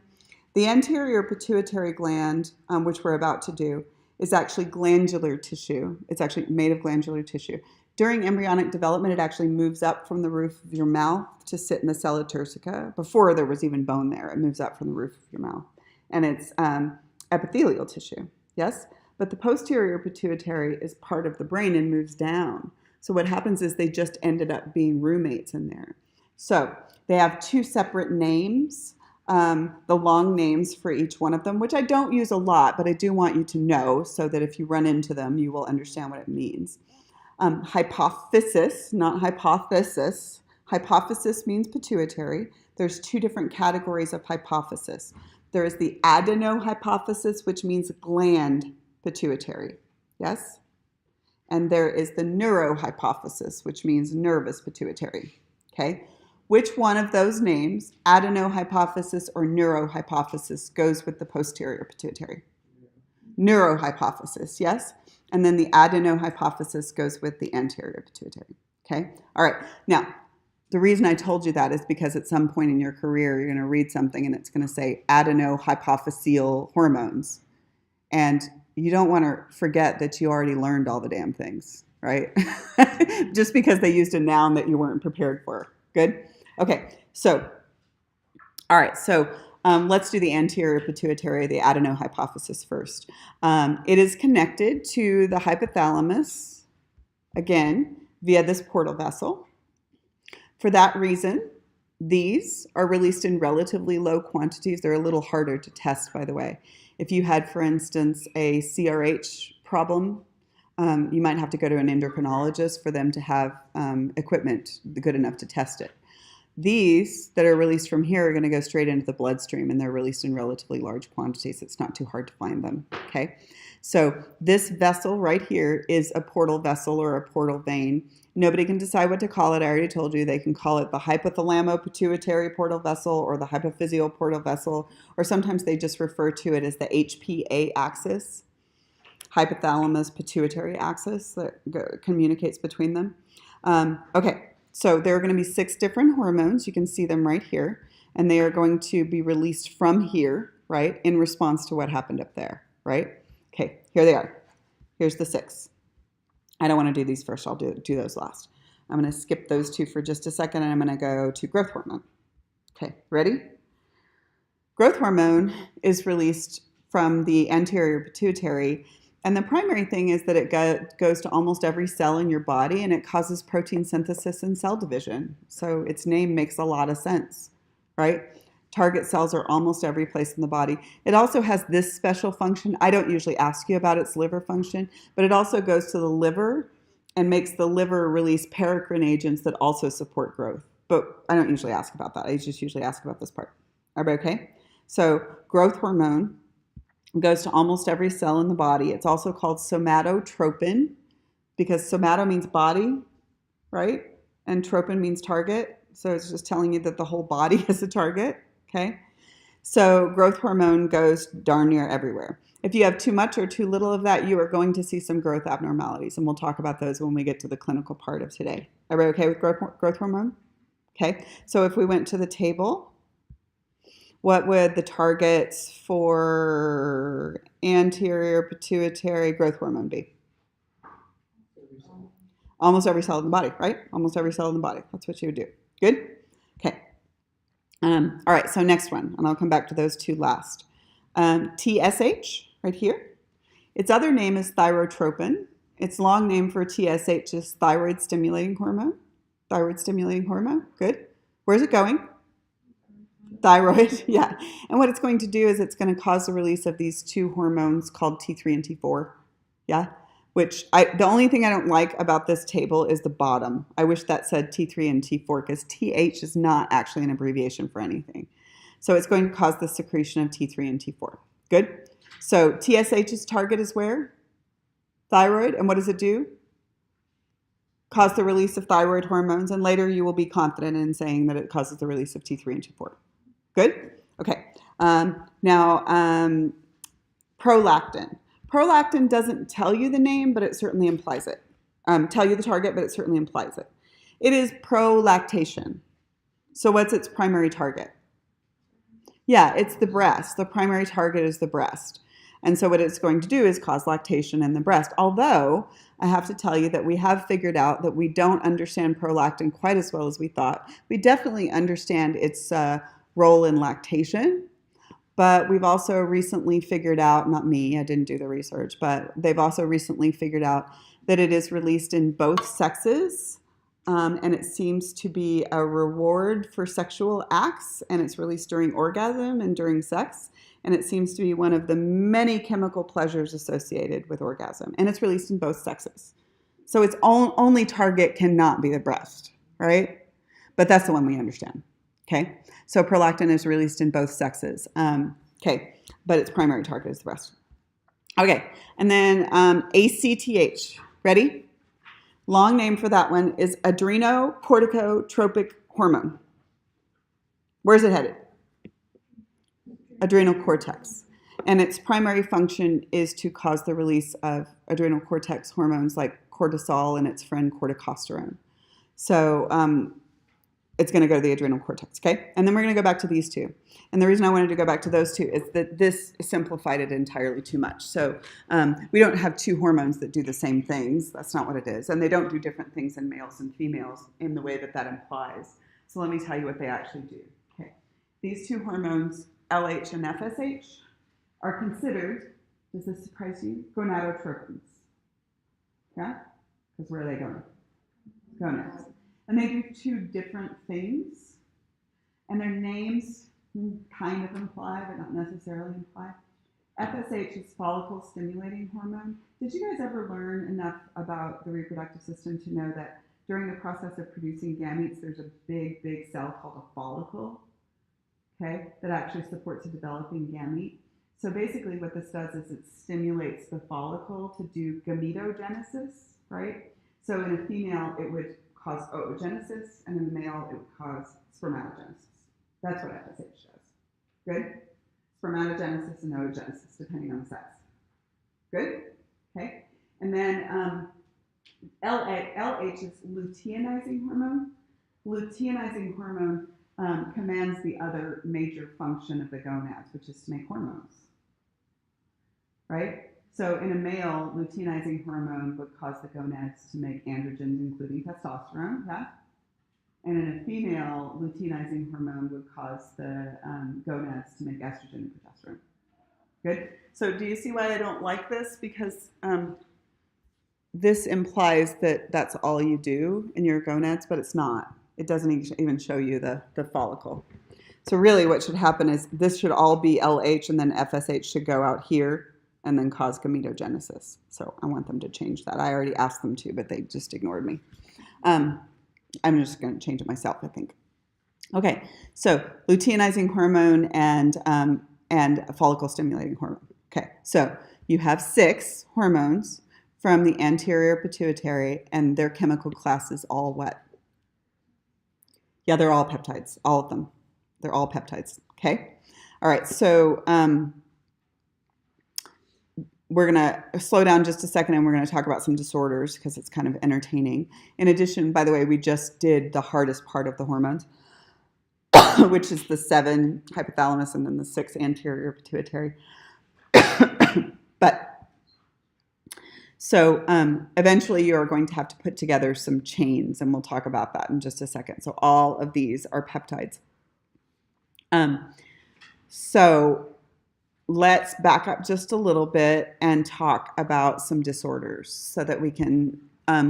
The anterior pituitary gland, which we're about to do, is actually glandular tissue. It's actually made of glandular tissue. During embryonic development, it actually moves up from the roof of your mouth to sit in the sella turcica. Before there was even bone there, it moves up from the roof of your mouth. And it's epithelial tissue, yes? But the posterior pituitary is part of the brain and moves down. So what happens is they just ended up being roommates in there. So they have two separate names. The long names for each one of them, which I don't use a lot, but I do want you to know so that if you run into them, you will understand what it means. Hypophysis, not hypothesis. Hypophysis means pituitary. There's two different categories of hypophysis. There is the adenohypophysis, which means gland pituitary, yes? And there is the neurohypophysis, which means nervous pituitary, okay? Which one of those names, adenohypophysis or neurohypophysis, goes with the posterior pituitary? Neurohypophysis, yes? And then the adenohypophysis goes with the anterior pituitary, okay? All right, now, the reason I told you that is because at some point in your career, you're going to read something and it's going to say adenohypophyseal hormones. And you don't want to forget that you already learned all the damn things, right? Just because they used a noun that you weren't prepared for. Good? Okay, so, all right, so let's do the anterior pituitary, the adenohypophysis first. It is connected to the hypothalamus, again, via this portal vessel. For that reason, these are released in relatively low quantities. They're a little harder to test, by the way. If you had, for instance, a CRH problem, you might have to go to an endocrinologist for them to have equipment good enough to test it. These that are released from here are going to go straight into the bloodstream, and they're released in relatively large quantities. It's not too hard to find them, okay? So this vessel right here is a portal vessel or a portal vein. Nobody can decide what to call it. I already told you. They can call it the hypothalamo-pituitary portal vessel or the hypophyseal portal vessel, or sometimes they just refer to it as the HPA axis, hypothalamus-pituitary axis that communicates between them. Okay, so there are going to be 6 different hormones. You can see them right here. And they are going to be released from here, right, in response to what happened up there, right? Okay, here they are. Here's the 6. I don't want to do these first. I'll do those last. I'm going to skip those 2 for just a second, and I'm going to go to growth hormone. Okay, ready? Growth hormone is released from the anterior pituitary, and the primary thing is that it goes to almost every cell in your body, and it causes protein synthesis and cell division. So its name makes a lot of sense, right? Target cells are almost every place in the body. It also has this special function. I don't usually ask you about its liver function, but it also goes to the liver and makes the liver release paracrine agents that also support growth. But I don't usually ask about that. I just usually ask about this part. Everybody okay? So growth hormone goes to almost every cell in the body. It's also called somatotropin because somato means body, right? And tropin means target. So it's just telling you that the whole body is a target, okay? So growth hormone goes darn near everywhere. If you have too much or too little of that, you are going to see some growth abnormalities, and we'll talk about those when we get to the clinical part of today. Everybody okay with growth hormone? Okay, so if we went to the table, what would the targets for anterior pituitary growth hormone be? Almost every cell in the body, right? Almost every cell in the body. That's what you would do. Good? Okay. All right, so next one, and I'll come back to those 2 last. TSH, right here. Its other name is thyrotropin. Its long name for TSH is thyroid stimulating hormone. Thyroid stimulating hormone, good. Where's it going? Thyroid, yeah. And what it's going to do is it's going to cause the release of these 2 hormones called T3 and T4, yeah? Which the only thing I don't like about this table is the bottom. I wish that said T3 and T4 because TH is not actually an abbreviation for anything. So it's going to cause the secretion of T3 and T4. Good? So TSH's target is where? Thyroid. And what does it do? Cause the release of thyroid hormones. And later you will be confident in saying that it causes the release of T3 and T4. Good? Okay. Now, prolactin. Prolactin doesn't tell you the name, but it certainly implies it. Tell you the target, but it certainly implies it. It is prolactation. So what's its primary target? Yeah, it's the breast. The primary target is the breast. And so what it's going to do is cause lactation in the breast. Although I have to tell you that we have figured out that we don't understand prolactin quite as well as we thought. We definitely understand its role in lactation. But we've also recently figured out, not me, I didn't do the research, but they've also recently figured out that it is released in both sexes, and it seems to be a reward for sexual acts, and it's released during orgasm and during sex, and it seems to be one of the many chemical pleasures associated with orgasm, and it's released in both sexes. So its only target cannot be the breast, right? But that's the one we understand. Okay, so prolactin is released in both sexes. Okay, but its primary target is the breast. Okay, and then ACTH. Ready? Long name for that one is adrenocorticotropic hormone. Where's it headed? Adrenal cortex. And its primary function is to cause the release of adrenal cortex hormones like cortisol and its friend corticosterone. So it's going to go to the adrenal cortex, okay? And then we're going to go back to these 2. And the reason I wanted to go back to those 2 is that this simplified it entirely too much. So we don't have 2 hormones that do the same things. That's not what it is. And they don't do different things in males and females in the way that that implies. So let me tell you what they actually do. Okay. These 2 hormones, LH and FSH, are considered, does this surprise you, gonadotropins. Yeah? Because where are they going? Gonads. And they do 2 different things. And their names kind of imply, but not necessarily imply. FSH is follicle stimulating hormone. Did you guys ever learn enough about the reproductive system to know that during the process of producing gametes, there's a big, big cell called a follicle, okay, that actually supports a developing gamete? So basically what this does is it stimulates the follicle to do gametogenesis, right? So in a female, it would cause oogenesis, and in the male, it would cause spermatogenesis. That's what FSH does. Good? Spermatogenesis and oogenesis, depending on the sex. Good? Okay. And then LH is luteinizing hormone. Luteinizing hormone commands the other major function of the gonads, which is to make hormones, right? So in a male, luteinizing hormone would cause the gonads to make androgens, including testosterone, yeah? And in a female, luteinizing hormone would cause the gonads to make estrogen and progesterone. Good? So do you see why I don't like this? Because this implies that that's all you do in your gonads, but it's not. It doesn't even show you the follicle. So really what should happen is this should all be LH, and then FSH should go out here and then cause gametogenesis. So I want them to change that. I already asked them to, but they just ignored me. I'm just going to change it myself, I think. Okay, so luteinizing hormone and follicle stimulating hormone. Okay, so you have 6 hormones from the anterior pituitary, and their chemical class is all what? Yeah, they're all peptides, all of them. They're all peptides, okay? All right, so we're going to slow down just a second, and we're going to talk about some disorders because it's kind of entertaining. In addition, by the way, we just did the hardest part of the hormones, which is the 7 hypothalamus and then the 6 anterior pituitary. But so eventually you are going to have to put together some chains, and we'll talk about that in just a second. So all of these are peptides. So let's back up just a little bit and talk about some disorders so that we can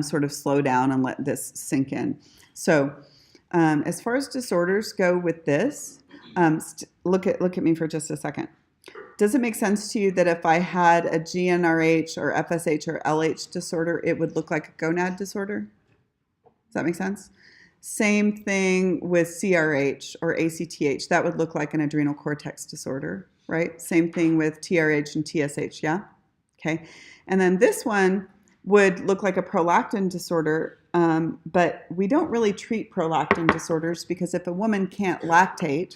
sort of slow down and let this sink in. So as far as disorders go with this, look at me for just a second. Does it make sense to you that if I had a GnRH or FSH or LH disorder, it would look like a gonad disorder? Does that make sense? Same thing with CRH or ACTH. That would look like an adrenal cortex disorder, right? Same thing with TRH and TSH, yeah? Okay. And then this one would look like a prolactin disorder, but we don't really treat prolactin disorders because if a woman can't lactate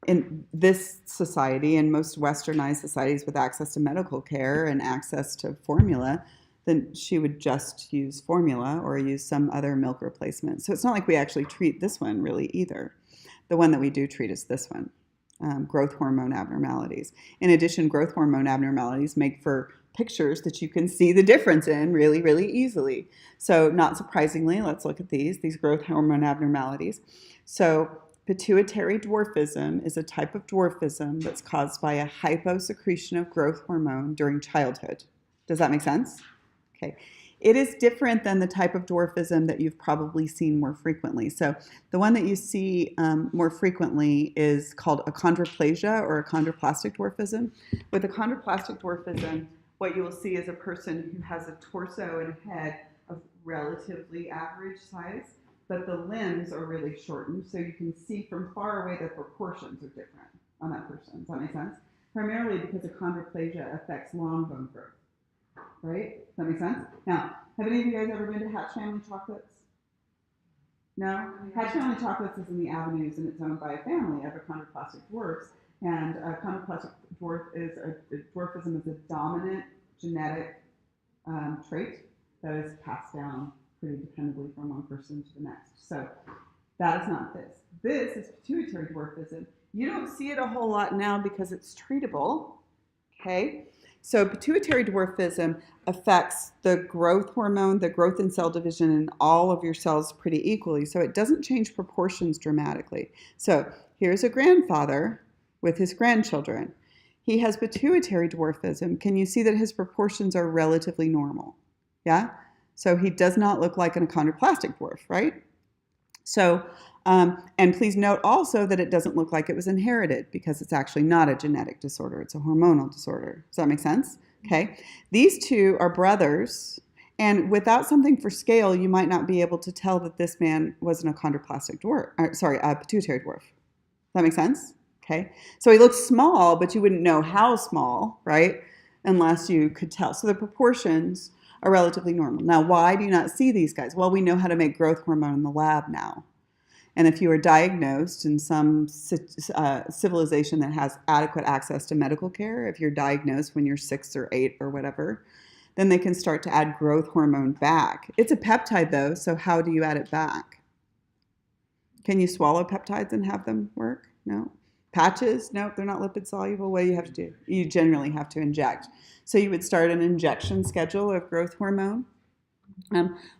in this society and most westernized societies with access to medical care and access to formula, then she would just use formula or use some other milk replacement. So it's not like we actually treat this one really either. The one that we do treat is this one, growth hormone abnormalities. In addition, growth hormone abnormalities make for pictures that you can see the difference in really, really easily. So not surprisingly, let's look at these growth hormone abnormalities. So pituitary dwarfism is a type of dwarfism that's caused by a hyposecretion of growth hormone during childhood. Does that make sense? Okay. It is different than the type of dwarfism that you've probably seen more frequently. So the one that you see more frequently is called achondroplasia or achondroplastic dwarfism. With achondroplastic dwarfism, what you will see is a person who has a torso and a head of relatively average size, but the limbs are really shortened, so you can see from far away the proportions are different on that person. Does that make sense? Primarily because achondroplasia affects long bone growth. Right? Does that make sense? Now, have any of you guys ever been to Hatch Family Chocolates? No? Hatch Family Chocolates is in the Avenues, and it's owned by a family of achondroplastic dwarfs. And achondroplastic dwarfism is a dominant genetic trait that is passed down pretty dependably from one person to the next. So that is not this. This is pituitary dwarfism. You don't see it a whole lot now because it's treatable. Okay? So pituitary dwarfism affects the growth hormone, the growth and cell division in all of your cells pretty equally. So it doesn't change proportions dramatically. So here's a grandfather with his grandchildren. He has pituitary dwarfism. Can you see that his proportions are relatively normal? Yeah? So he does not look like an achondroplastic dwarf, right? So, and please note also that it doesn't look like it was inherited because it's actually not a genetic disorder. It's a hormonal disorder. Does that make sense? Okay. These two are brothers, and without something for scale, you might not be able to tell that this man was an achondroplastic dwarf, a pituitary dwarf. Does that make sense? Okay. So he looks small, but you wouldn't know how small, right? Unless you could tell. So the proportions are relatively normal. Now, why do you not see these guys? Well, we know how to make growth hormone in the lab now. And if you are diagnosed in some civilization that has adequate access to medical care, if you're diagnosed when you're 6 or 8 or whatever, then they can start to add growth hormone back. It's a peptide though, so how do you add it back? Can you swallow peptides and have them work? No. Patches? No, they're not lipid soluble. What do you have to do? You generally have to inject. So you would start an injection schedule of growth hormone.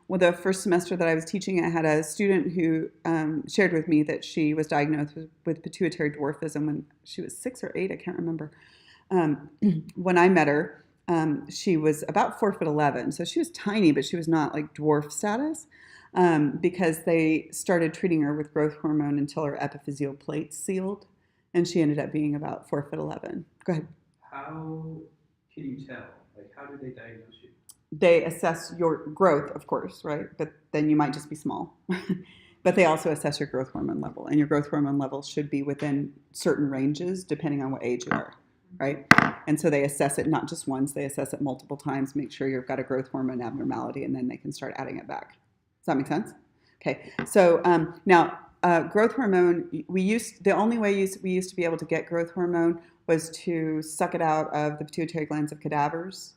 Well, the first semester that I was teaching, I had a student who shared with me that she was diagnosed with pituitary dwarfism when she was 6 or 8, I can't remember. When I met her, she was about 4'11", so she was tiny, but she was not like dwarf status, because they started treating her with growth hormone until her epiphyseal plate sealed, and she ended up being about 4'11". Go ahead. How can you tell? Like, how do they diagnose you? They assess your growth, of course, right? But then you might just be small. But they also assess your growth hormone level, and your growth hormone level should be within certain ranges depending on what age you are, right? And so they assess it not just once, they assess it multiple times, make sure you've got a growth hormone abnormality, and then they can start adding it back. Does that make sense? Okay, so now growth hormone, the only way we used to be able to get growth hormone was to suck it out of the pituitary glands of cadavers,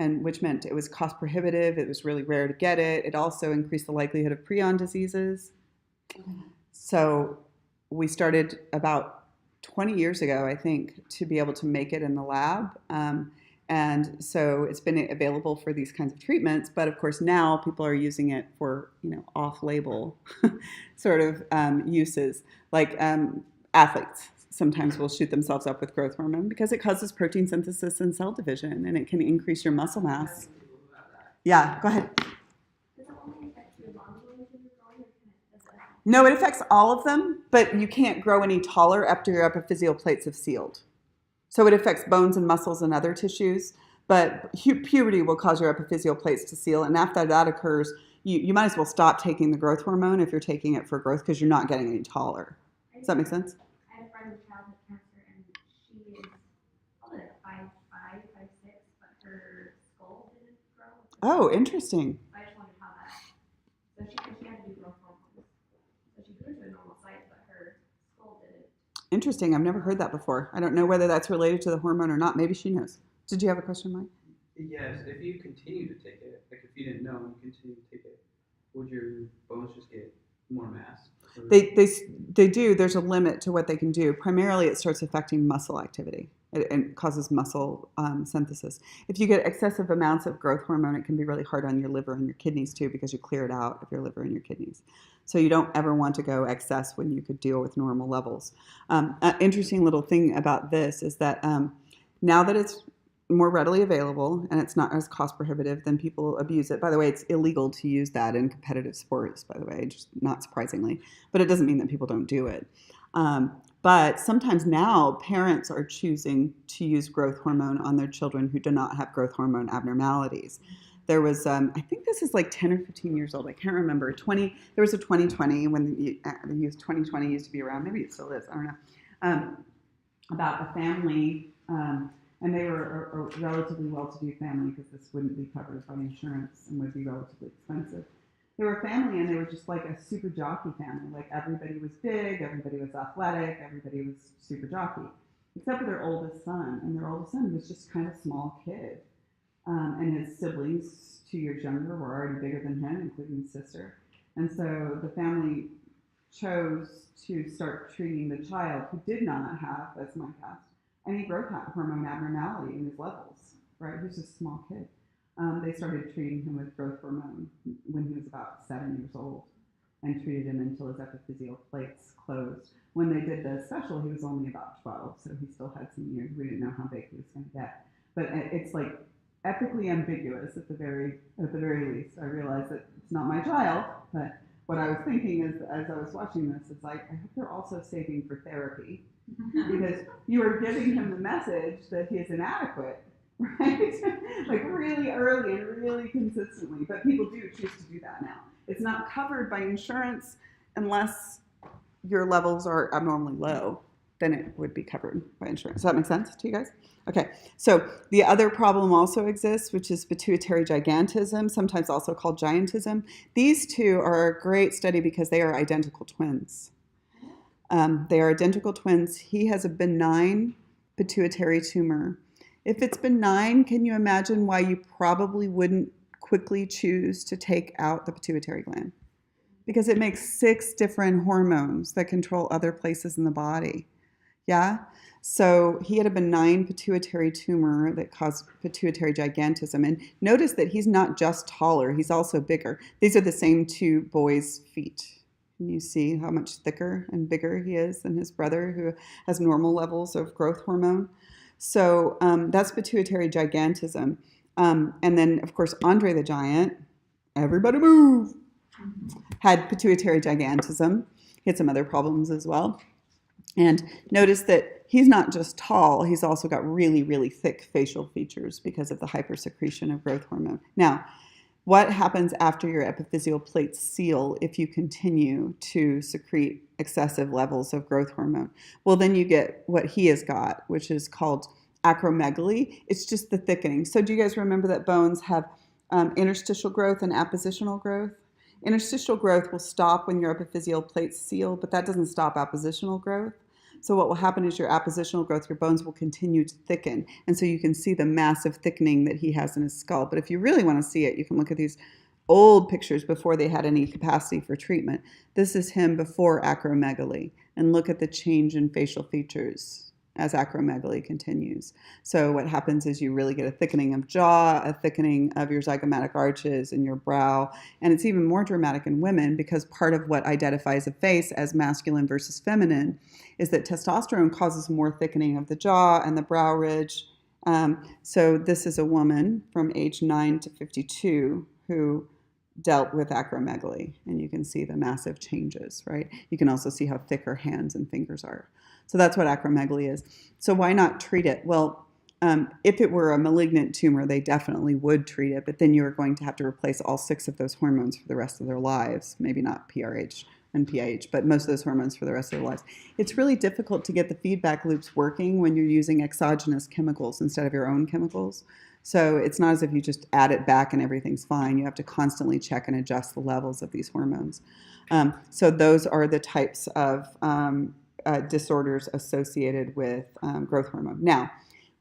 and which meant it was cost prohibitive, it was really rare to get it. It also increased the likelihood of prion diseases. So we started about 20 years ago, I think, to be able to make it in the lab. And so it's been available for these kinds of treatments, but of course now people are using it for, off-label sort of uses, like athletes sometimes will shoot themselves up with growth hormone because it causes protein synthesis and cell division, and it can increase your muscle mass. Yeah, go ahead. No, it affects all of them, but you can't grow any taller after your epiphyseal plates have sealed. So it affects bones and muscles and other tissues, but puberty will cause your epiphyseal plates to seal, and after that occurs, you might as well stop taking the growth hormone if you're taking it for growth because you're not getting any taller. Does that make sense? I had a friend with childhood cancer, and she is probably like 5'5", 5'6", but her skull didn't grow. Oh, interesting. I just wondered how that. So she had to do growth hormones. So she grew to a normal size, but her skull didn't. Interesting. I've never heard that before. I don't know whether that's related to the hormone or not. Maybe she knows. Did you have a question, Mike? Yes. If you continue to take it, like if you didn't know and continue to take it, would your bones just get more mass? They do. There's a limit to what they can do. Primarily, it starts affecting muscle activity. It causes muscle synthesis. If you get excessive amounts of growth hormone, it can be really hard on your liver and your kidneys too, because you clear it out of your liver and your kidneys. So you don't ever want to go excess when you could deal with normal levels. An interesting little thing about this is that now that it's more readily available and it's not as cost prohibitive, then people abuse it. By the way, it's illegal to use that in competitive sports, by the way, just not surprisingly. But it doesn't mean that people don't do it. But sometimes now parents are choosing to use growth hormone on their children who do not have growth hormone abnormalities. There was, I think this is like 10 or 15 years old. I can't remember. There was a 2020 when the 2020 used to be around. Maybe it still is. I don't know. About a family, and they were a relatively well-to-do family because this wouldn't be covered by insurance and would be relatively expensive. They were a family, and they were just like a super jockey family. Like everybody was big, everybody was athletic, everybody was super jockey, except for their oldest son. And their oldest son was just kind of a small kid. And his siblings, 2 years younger, were already bigger than him, including his sister. And so the family chose to start treating the child who did not have, as Mike asked, any growth hormone abnormality in his levels, right? He was just a small kid. They started treating him with growth hormone when he was about 7 years old and treated him until his epiphyseal plates closed. When they did the special, he was only about 12, so he still had some years. We didn't know how big he was going to get. But it's like ethically ambiguous at the very least. I realize that it's not my child, but what I was thinking is, as I was watching this, is like, I hope they're also saving for therapy because you are giving him the message that he is inadequate, right? Like really early and really consistently. But people do choose to do that now. It's not covered by insurance unless your levels are abnormally low. Then it would be covered by insurance. Does that make sense to you guys? Okay, so the other problem also exists, which is pituitary gigantism, sometimes also called giantism. These two are a great study because they are identical twins. They are identical twins. He has a benign pituitary tumor, If it's benign, can you imagine why you probably wouldn't quickly choose to take out the pituitary gland? Because it makes 6 different hormones that control other places in the body. Yeah? So he had a benign pituitary tumor that caused pituitary gigantism. And notice that he's not just taller, he's also bigger. These are the same 2 boys' feet. Can you see how much thicker and bigger he is than his brother who has normal levels of growth hormone? So that's pituitary gigantism. And then, of course, Andre the Giant, everybody move, had pituitary gigantism. He had some other problems as well. And notice that he's not just tall, he's also got really, really thick facial features because of the hypersecretion of growth hormone. Now, what happens after your epiphyseal plates seal if you continue to secrete excessive levels of growth hormone? Well, then you get what he has got, which is called acromegaly. It's just the thickening. So do you guys remember that bones have interstitial growth and appositional growth? Interstitial growth will stop when your epiphyseal plates seal, but that doesn't stop appositional growth. So what will happen is your appositional growth, your bones will continue to thicken. And so you can see the massive thickening that he has in his skull. But if you really want to see it, you can look at these old pictures before they had any capacity for treatment. This is him before acromegaly. And look at the change in facial features as acromegaly continues. So what happens is you really get a thickening of jaw, a thickening of your zygomatic arches and your brow. And it's even more dramatic in women because part of what identifies a face as masculine versus feminine is that testosterone causes more thickening of the jaw and the brow ridge. So this is a woman from age 9 to 52 who dealt with acromegaly. And you can see the massive changes, right? You can also see how thick her hands and fingers are. So that's what acromegaly is. So why not treat it? Well, if it were a malignant tumor, they definitely would treat it, but then you're going to have to replace all 6 of those hormones for the rest of their lives. Maybe not PRH and PIH, but most of those hormones for the rest of their lives. It's really difficult to get the feedback loops working when you're using exogenous chemicals instead of your own chemicals. So it's not as if you just add it back and everything's fine. You have to constantly check and adjust the levels of these hormones. So those are the types of disorders associated with growth hormone. Now,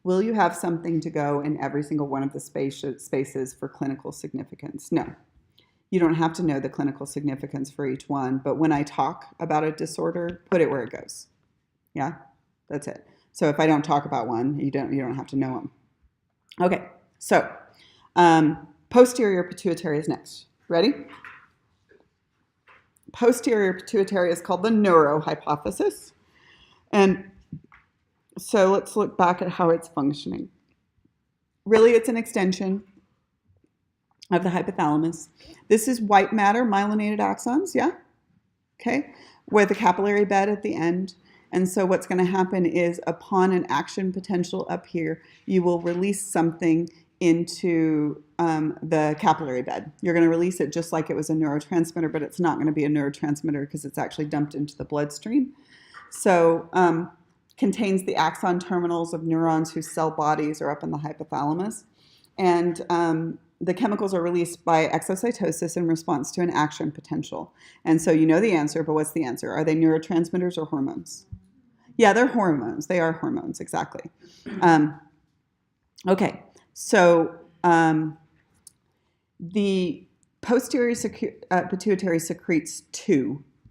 will you have something to go in every single one of the spaces for clinical significance? No. You don't have to know the clinical significance for each one, but when I talk about a disorder, put it where it goes. Yeah, that's it. So if I don't talk about one, you don't have to know them. Okay, so posterior pituitary is next. Ready? Posterior pituitary is called the Neuro Hypothesis. And so let's look back at how it's functioning. Really, it's an extension of the hypothalamus. This is white matter, myelinated axons, yeah? Okay, with a capillary bed at the end. And so what's going to happen is upon an action potential up here, you will release something into the capillary bed. You're going to release it just like it was a neurotransmitter, but it's not going to be a neurotransmitter because it's actually dumped into the bloodstream. So contains the axon terminals of neurons whose cell bodies are up in the hypothalamus. And the chemicals are released by exocytosis in response to an action potential. And so you know the answer, but what's the answer? Are they neurotransmitters or hormones? Yeah, they're hormones. They are hormones, exactly. Okay, so the posterior pituitary secretes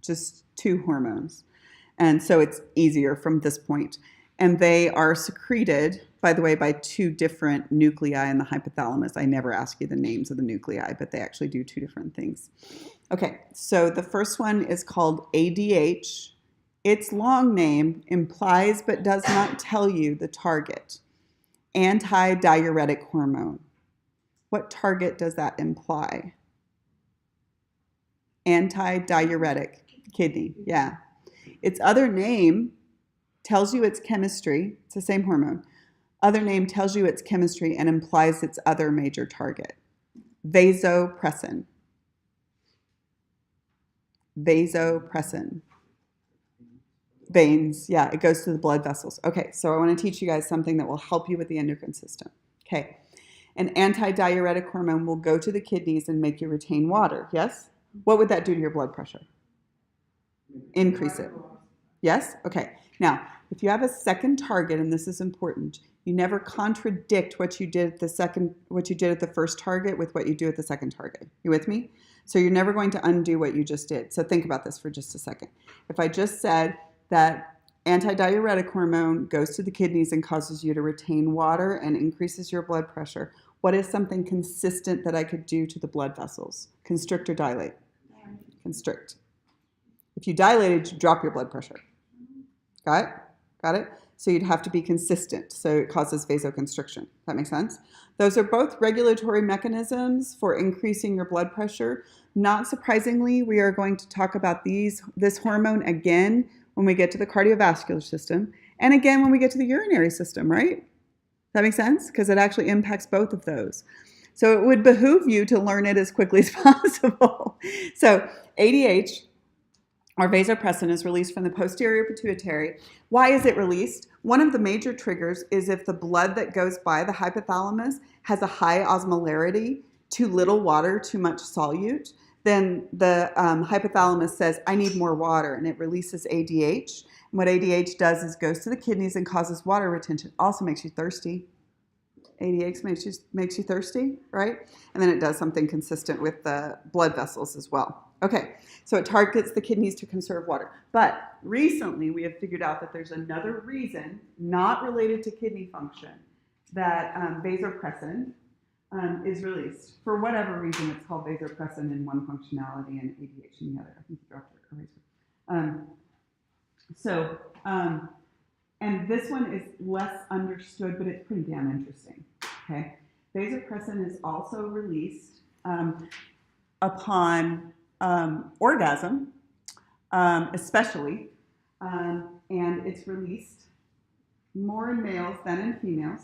just two hormones. And so it's easier from this point. And they are secreted, by the way, by 2 different nuclei in the hypothalamus. I never ask you the names of the nuclei, but they actually do 2 different things. Okay, so the first one is called ADH. Its long name implies but does not tell you the target. Antidiuretic hormone. What target does that imply? Antidiuretic, kidney, yeah. Its other name tells you its chemistry. It's the same hormone. Other name tells you its chemistry and implies its other major target. Vasopressin. Vasopressin. Veins, yeah, it goes to the blood vessels. Okay, so I want to teach you guys something that will help you with the endocrine system. Okay, an antidiuretic hormone will go to the kidneys and make you retain water, yes? What would that do to your blood pressure? Increase it. Yes? Okay. Now, if you have a second target, and this is important, You never contradict what you did at the first target with what you do at the second target. You with me? So you're never going to undo what you just did. So think about this for just a second. If I just said that antidiuretic hormone goes to the kidneys and causes you to retain water and increases your blood pressure, what is something consistent that I could do to the blood vessels? Constrict or dilate? Constrict. If you dilated, you drop your blood pressure. Got it? Got it? So you'd have to be consistent. So it causes vasoconstriction. That makes sense? Those are both regulatory mechanisms for increasing your blood pressure. Not surprisingly, we are going to talk about this hormone again when we get to the cardiovascular system and again when we get to the urinary system, right? That makes sense? Because it actually impacts both of those. So it would behoove you to learn it as quickly as possible. So ADH, or vasopressin, is released from the posterior pituitary. Why is it released? One of the major triggers is if the blood that goes by the hypothalamus has a high osmolarity, too little water, too much solute, then the hypothalamus says, I need more water, and it releases ADH. And what ADH does is goes to the kidneys and causes water retention. Also makes you thirsty. ADH makes you thirsty, right? And then it does something consistent with the blood vessels as well. Okay, so it targets the kidneys to conserve water. But recently we have figured out that there's another reason, not related to kidney function, that vasopressin is released. For whatever reason, it's called vasopressin in one functionality and ADH in the other. I think you dropped your eraser. And this one is less understood, but it's pretty damn interesting. Okay, vasopressin is also released upon orgasm, especially, and it's released more in males than in females.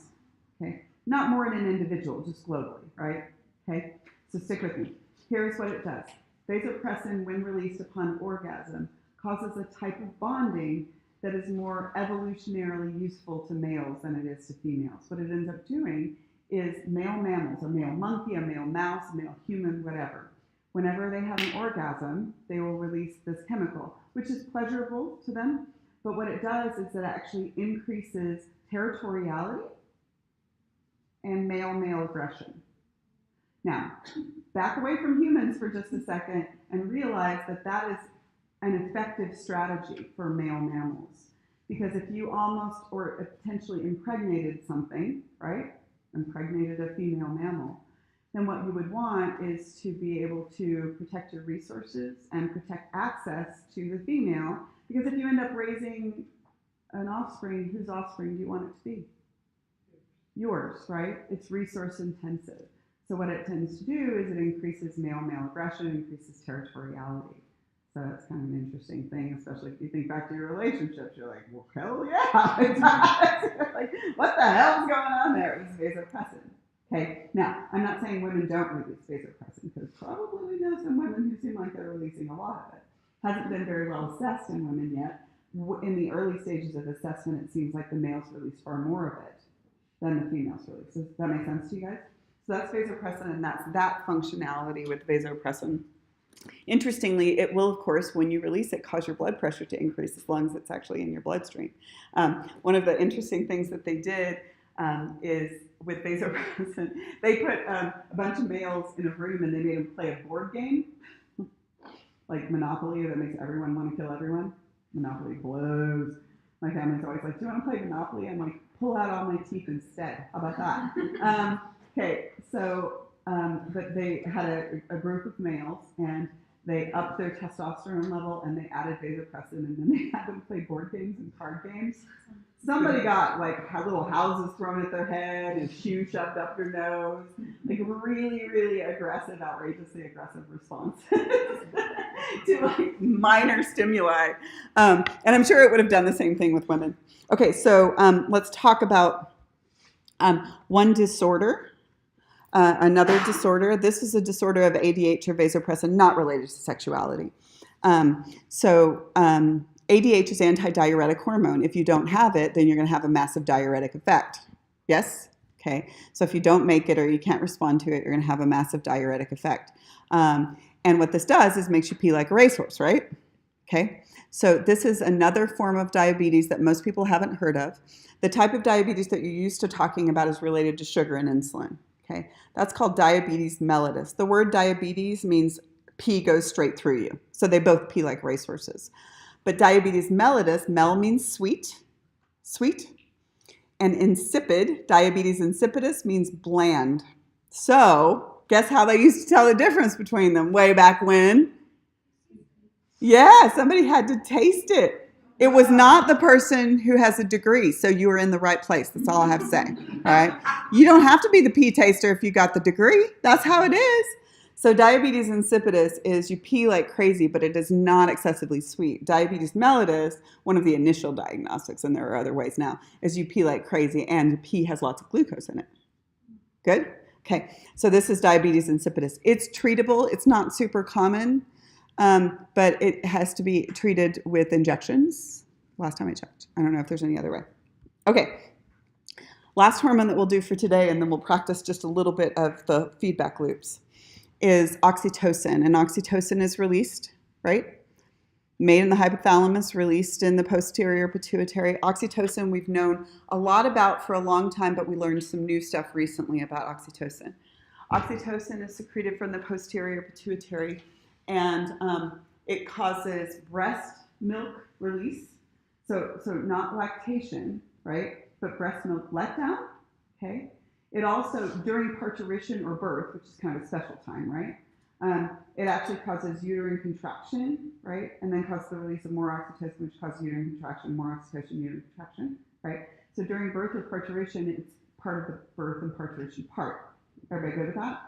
Okay, not more in an individual, just globally, right? Okay, so stick with me. Here's what it does. Vasopressin, when released upon orgasm, causes a type of bonding that is more evolutionarily useful to males than it is to females. What it ends up doing is male mammals, a male monkey, a male mouse, a male human, whatever, whenever they have an orgasm, they will release this chemical, which is pleasurable to them. But what it does is it actually increases territoriality and male-male aggression. Now, back away from humans for just a second and realize that that is an effective strategy for male mammals. Because if you almost or potentially impregnated something, right? Impregnated a female mammal, then what you would want is to be able to protect your resources and protect access to the female. Because if you end up raising an offspring, whose offspring do you want it to be? Yours, right? It's resource intensive. So what it tends to do is it increases male-male aggression, increases territoriality. So that's kind of an interesting thing, especially if you think back to your relationships. You're like, well, hell yeah, it does. Like, what the hell's going on there? It's vasopressin. Okay, now, I'm not saying women don't release vasopressin, because probably we know some women who seem like they're releasing a lot of it. Hasn't been very well assessed in women yet. In the early stages of assessment, it seems like the males release far more of it than the females release. Does that make sense to you guys? So that's vasopressin, and that's that functionality with vasopressin. Interestingly, it will, of course, when you release it, cause your blood pressure to increase as long as it's actually in your bloodstream. One of the interesting things that they did is with vasopressin, they put a bunch of males in a room and they made them play a board game, like Monopoly, that makes everyone want to kill everyone. Monopoly blows. My family's always like, do you want to play Monopoly? I'm like, pull out all my teeth instead. How about that? Okay, so but they had a group of males, and they upped their testosterone level, and they added vasopressin, and then they had them play board games and card games. Somebody got like little houses thrown at their head and shoes shoved up their nose, like really, really aggressive, outrageously aggressive response to like minor stimuli. And I'm sure it would have done the same thing with women. Okay, so let's talk about one disorder. Another disorder. This is a disorder of ADH or vasopressin, not related to sexuality. ADH is antidiuretic hormone. If you don't have it, then you're going to have a massive diuretic effect. Yes? Okay. So if you don't make it or you can't respond to it, you're going to have a massive diuretic effect. And what this does is makes you pee like a racehorse, right? Okay, so this is another form of diabetes that most people haven't heard of. The type of diabetes that you're used to talking about is related to sugar and insulin. Okay, that's called diabetes mellitus. The word diabetes means pee goes straight through you. So they both pee like racehorses. But diabetes mellitus, mel means sweet, sweet. And insipid, diabetes insipidus means bland. So guess how they used to tell the difference between them way back when? Yeah, somebody had to taste it. It was not the person who has a degree, so you were in the right place. That's all I have to say. All right? You don't have to be the pee taster if you got the degree. That's how it is. So diabetes insipidus is you pee like crazy, but it is not excessively sweet. Diabetes mellitus, one of the initial diagnostics, and there are other ways now, is you pee like crazy, and pee has lots of glucose in it. Good? Okay, so this is diabetes insipidus. It's treatable. It's not super common. But it has to be treated with injections. Last time I checked. I don't know if there's any other way. Okay. Last hormone that we'll do for today, and then we'll practice just a little bit of the feedback loops, is oxytocin. And oxytocin is released, right? Made in the hypothalamus, released in the posterior pituitary. Oxytocin we've known a lot about for a long time, but we learned some new stuff recently about oxytocin. Oxytocin is secreted from the posterior pituitary, and it causes breast milk release, so not lactation, right, but breast milk letdown, okay? It also, during parturition or birth, which is kind of a special time, right, it actually causes uterine contraction, right, and then causes the release of more oxytocin, which causes uterine contraction, more oxytocin, uterine contraction, right? So during birth or parturition, it's part of the birth and parturition part. Everybody good with that?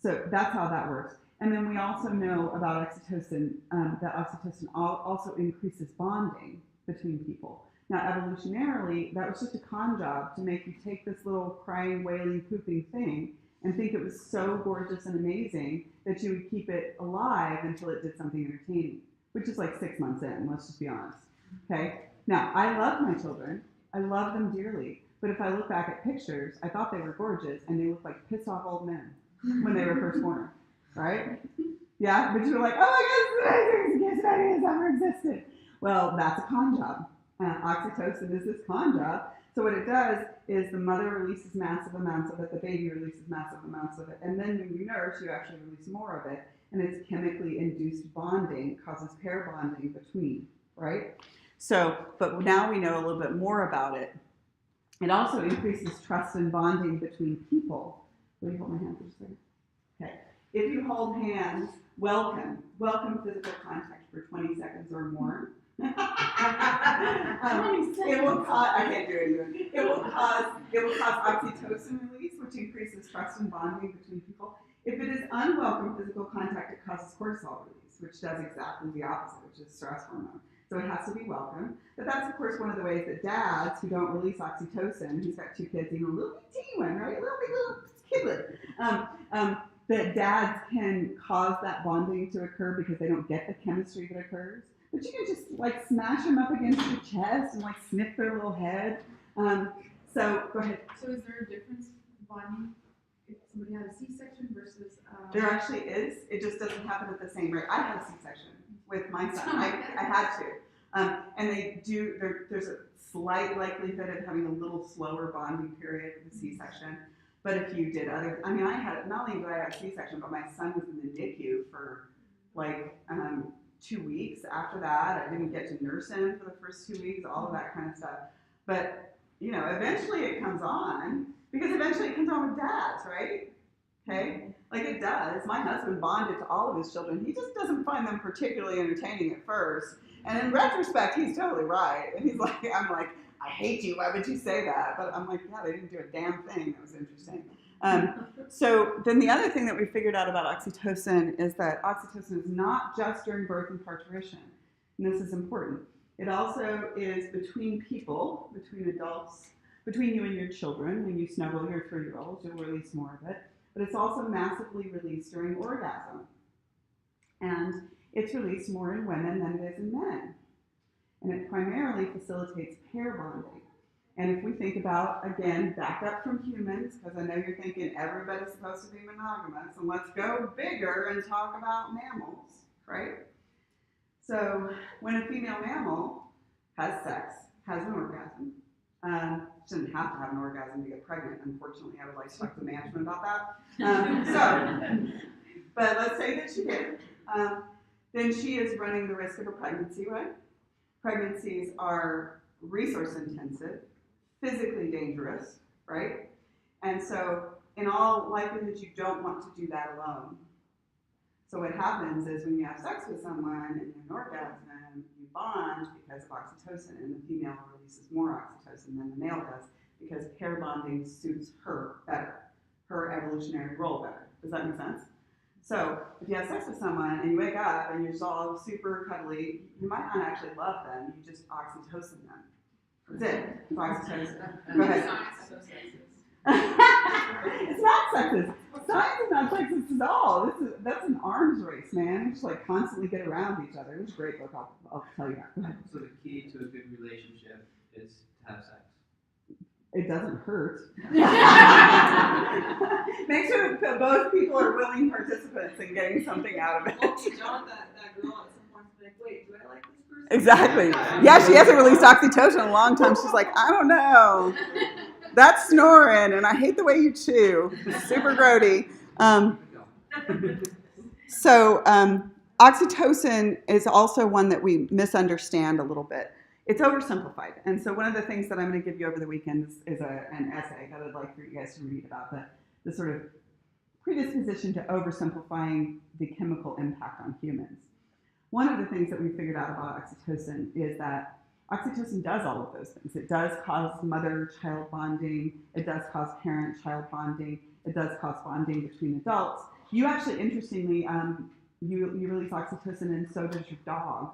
So that's how that works. And then we also know about oxytocin, that oxytocin also increases bonding between people. Now, evolutionarily, that was just a con job to make you take this little crying, wailing, pooping thing and think it was so gorgeous and amazing that you would keep it alive until it did something entertaining, which is like 6 months in, let's just be honest. Okay? Now, I love my children. I love them dearly. But if I look back at pictures, I thought they were gorgeous, and they looked like pissed off old men when they were first born. Right? Yeah, but you were like, oh my God, this is amazing, it's ever existed. Well, that's a con job. Oxytocin is this con job. So what it does is the mother releases massive amounts of it, the baby releases massive amounts of it, and then when you nurse, you actually release more of it, and it's chemically induced bonding, causes pair bonding between, right? So, but now we know a little bit more about it. It also increases trust and bonding between people. Will you hold my hand for just a second? Okay. If you hold hands, welcome physical contact for 20 seconds or more. It will cause, I can't do it either. It will cause oxytocin release, which increases trust and bonding between people. If it is unwelcome physical contact, it causes cortisol release, which does exactly the opposite, which is stress hormone. So it has to be welcome. But that's, of course, one of the ways that dads who don't release oxytocin, he's got 2 kids, even a little teeny one, right? A little kidlet. That dads can cause that bonding to occur because they don't get the chemistry that occurs. But you can just like smash them up against your chest and like sniff their little head. So go ahead. So is there a difference bonding if somebody had a C-section versus? There actually is. It just doesn't happen at the same rate. I had a C-section with my son. I had to. And they do. There's a slight likelihood of having a little slower bonding period with a C-section. But if you did I had, not only did I have a C-section, but my son was in the NICU for like 2 weeks after that. I didn't get to nurse him for the first 2 weeks, all of that kind of stuff. But, eventually it comes on, because eventually it comes on with dads, right? Okay? Like it does. My husband bonded to all of his children. He just doesn't find them particularly entertaining at first. And in retrospect, he's totally right. And I'm like, I hate you, why would you say that? But I'm like, yeah, they didn't do a damn thing. That was interesting. So then the other thing that we figured out about oxytocin is that oxytocin is not just during birth and parturition. And this is important. It also is between people, between adults, between you and your children. When you snuggle your 3-year-olds, you'll release more of it. But it's also massively released during orgasm. And it's released more in women than it is in men. And it primarily facilitates pair bonding. And if we think about, again, back up from humans, because I know you're thinking everybody's supposed to be monogamous, and let's go bigger and talk about mammals, right? So when a female mammal has sex, has an orgasm, she doesn't have to have an orgasm to get pregnant. Unfortunately, I would like to talk to the management about that. But let's say that she did. Then she is running the risk of a pregnancy, right? Pregnancies are resource intensive, physically dangerous, right? And so in all likelihood, you don't want to do that alone. So what happens is when you have sex with someone and you have an orgasm, you bond because of oxytocin, and the female releases more oxytocin than the male does because pair bonding suits her better, her evolutionary role better. Does that make sense? So if you have sex with someone and you wake up and you're all super cuddly, you might not actually love them, you just oxytocin them. That's it. It's oxytocin. Go ahead. It's not sexist. Science is not sexist at all. That's an arms race, man. You just like constantly get around each other. It was a great book. I'll tell you that. Go ahead. So the key to a good relationship is to have sex. It doesn't hurt. Make sure that both people are willing participants in getting something out of it. Well, you don't want that girl at some point to be like, wait, do I like this person? Exactly. Yeah, she hasn't released oxytocin in a long time. She's like, I don't know. That's snoring, and I hate the way you chew. It's super grody. So oxytocin is also one that we misunderstand a little bit. It's oversimplified. And so one of the things that I'm going to give you over the weekend is an essay that I'd like for you guys to read about the sort of predisposition to oversimplifying the chemical impact on humans. One of the things that we figured out about oxytocin is that oxytocin does all of those things. It does cause mother-child bonding. It does cause parent-child bonding. It does cause bonding between adults. You actually, interestingly, you release oxytocin, and so does your dog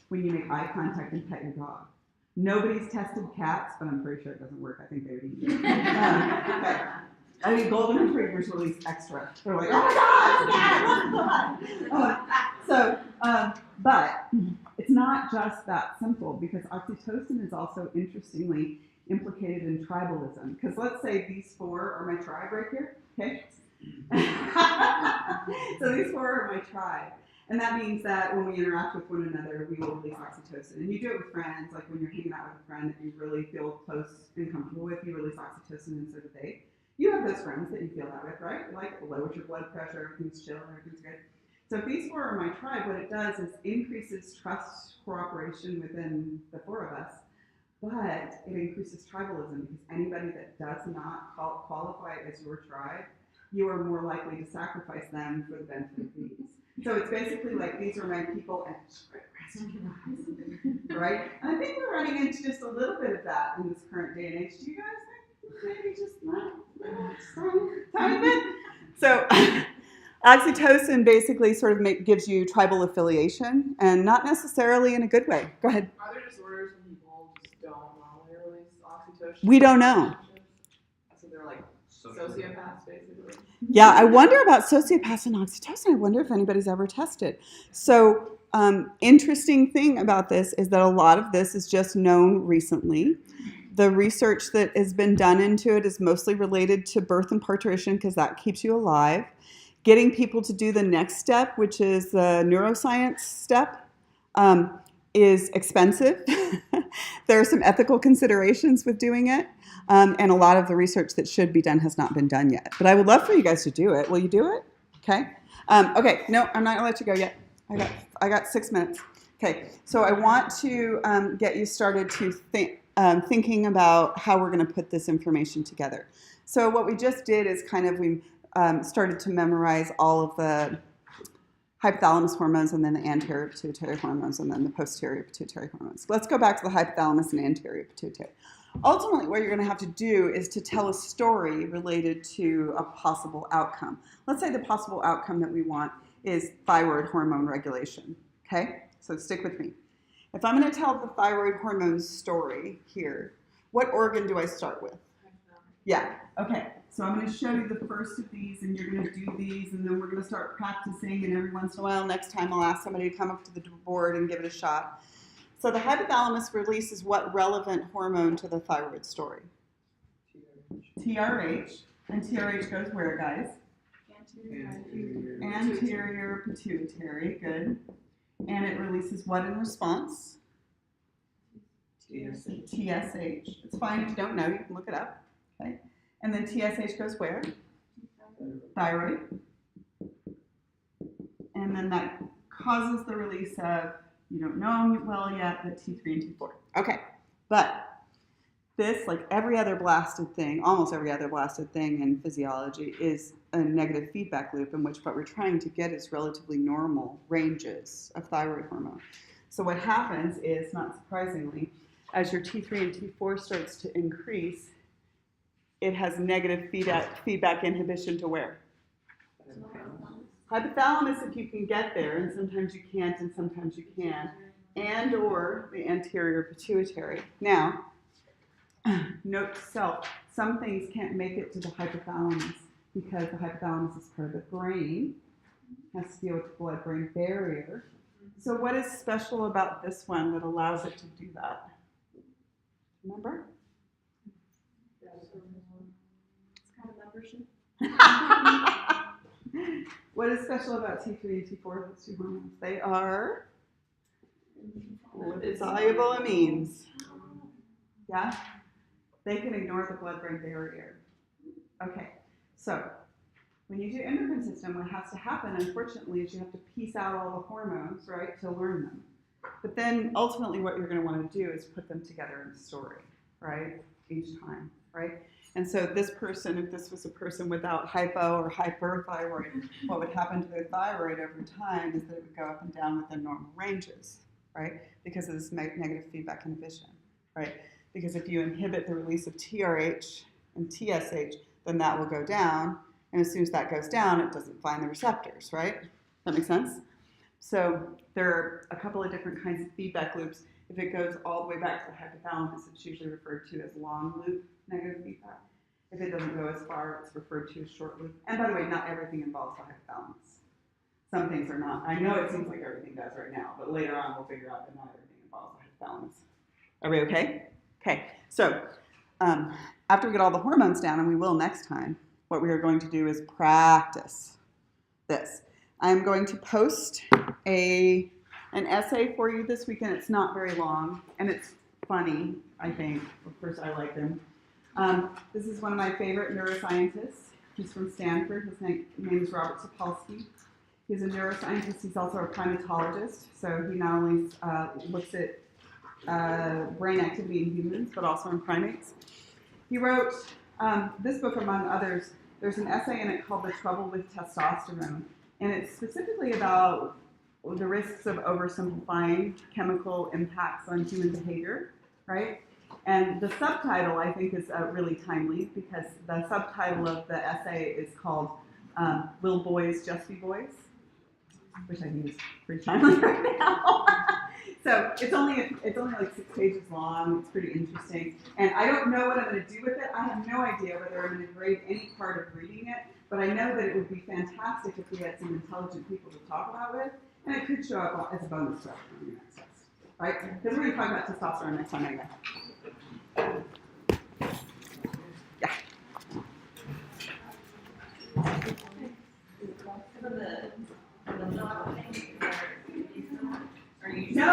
when you make eye contact and pet your dog. Nobody's tested cats, but I'm pretty sure it doesn't work. I think they would eat you. Okay. I mean, golden retrievers release extra. They're like, oh my God, but it's not just that simple, because oxytocin is also interestingly implicated in tribalism. Because let's say these four are my tribe right here, okay? So these four are my tribe. And that means that when we interact with one another, we will release oxytocin. And you do it with friends, like when you're hanging out with a friend that you really feel close and comfortable with, you release oxytocin, and so do they. You have those friends that you feel that with, right? Like, lowers your blood pressure, everything's chill, everything's good. So if these four are my tribe, what it does is increases trust, cooperation within the four of us, but it increases tribalism, because anybody that does not qualify as your tribe, you are more likely to sacrifice them for the benefit of these. So it's basically like, these are my people, and right? And I think we're running into just a little bit of that in this current day and age. Do you guys think maybe just tiny bit? So oxytocin basically sort of gives you tribal affiliation, and not necessarily in a good way. Go ahead. Are there disorders when people just don't normally release oxytocin? We don't know. So they're like sociopaths, basically. Yeah, I wonder about sociopaths and oxytocin. I wonder if anybody's ever tested. So interesting thing about this is that a lot of this is just known recently. The research that has been done into it is mostly related to birth and parturition, because that keeps you alive. Getting people to do the next step, which is the neuroscience step, is expensive. There are some ethical considerations with doing it, and a lot of the research that should be done has not been done yet. But I would love for you guys to do it. Will you do it? Okay. Okay. No, I'm not gonna let you go yet. I got 6 minutes. Okay. So I want to get you started to thinking about how we're going to put this information together. So what we just did is we started to memorize all of the hypothalamus hormones, and then the anterior pituitary hormones, and then the posterior pituitary hormones. Let's go back to the hypothalamus and anterior pituitary. Ultimately, what you're going to have to do is to tell a story related to a possible outcome. Let's say the possible outcome that we want is thyroid hormone regulation. Okay? So stick with me. If I'm going to tell the thyroid hormone story here, what organ do I start with? Yeah. Okay. So I'm going to show you the first of these, and you're going to do these, and then we're going to start practicing, and every once in a while, next time I'll ask somebody to come up to the board and give it a shot. So the hypothalamus releases what relevant hormone to the thyroid story? TRH. And TRH goes where, guys? Anterior pituitary. Good. And it releases what in response? TSH. TSH. It's fine if you don't know, you can look it up. Okay. And then TSH goes where? Thyroid. And then that causes the release of, you don't know well yet, the T3 and T4. Okay. But this, like every other blasted thing, almost every other blasted thing in physiology, is a negative feedback loop in which what we're trying to get is relatively normal ranges of thyroid hormone. So what happens is, not surprisingly, as your T3 and T4 starts to increase, it has negative feedback inhibition to where? Hypothalamus, if you can get there, and sometimes you can't and sometimes you can, and or the anterior pituitary. Now, note to self, some things can't make it to the hypothalamus because the hypothalamus is part of the brain, has to deal with the blood-brain barrier. So what is special about this one that allows it to do that? Remember? It's kind of membership. What is special about T3 and T4, those two hormones? They are lipid-soluble amines. Yeah? They can ignore the blood-brain barrier. Okay, so when you do endocrine system, what has to happen, unfortunately, is you have to piece out all the hormones, right, to learn them. But then ultimately what you're going to want to do is put them together in a story, right, each time, right? And so this person, if this was a person without hypo or hyperthyroid, what would happen to their thyroid over time is that it would go up and down within normal ranges, right, because of this negative feedback inhibition, right? Because if you inhibit the release of TRH and TSH, then that will go down, and as soon as that goes down, it doesn't find the receptors, right? That makes sense? So there are a couple of different kinds of feedback loops. If it goes all the way back to the hypothalamus, it's usually referred to as long loop negative feedback. If it doesn't go as far, it's referred to as short loop. And by the way, not everything involves the hypothalamus. Some things are not. I know it seems like everything does right now, but later on we'll figure out that not everything involves the hypothalamus. Are we okay? Okay, so after we get all the hormones down, and we will next time, what we are going to do is practice this. I'm going to post an essay for you this weekend. It's not very long, and it's funny, I think. Of course, I like them. This is one of my favorite neuroscientists. He's from Stanford. His name is Robert Sapolsky. He's a neuroscientist. He's also a primatologist. So he not only looks at brain activity in humans, but also in primates. He wrote this book, among others. There's an essay in it called The Trouble with Testosterone, and it's specifically about the risks of oversimplifying chemical impacts on human behavior, right? And the subtitle, I think, is really timely because the subtitle of the essay is called Will Boys Just Be Boys? Which I think is pretty timely right now. So it's only like 6 pages long. It's pretty interesting. And I don't know what I'm going to do with it. I have no idea whether I'm going to grade any part of reading it, but I know that it would be fantastic if we had some intelligent people to talk about with, and it could show up as a bonus question on your next test, right? Because we're going to talk about testosterone next time anyway. Yeah. No,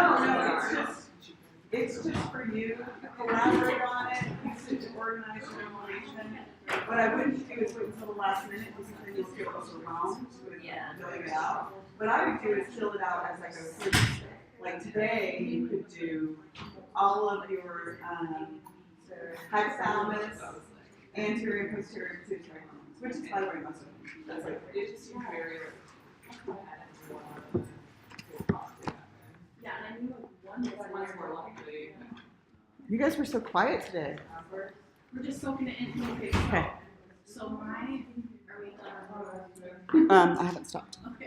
it's just for you to collaborate on it, use it to organize your information. What I wouldn't do is wait until the last minute because then you'll feel overwhelmed with filling it out. What I would do is fill it out as I go through. Like today, you could do all of your hypothalamus, anterior and posterior pituitary hormones, which is, by the way, most of them. That's like, it's just very Yeah, and I knew one is more likely. You guys were so quiet today. We're just soaking it in. Okay. So are we done? I haven't stopped. Okay.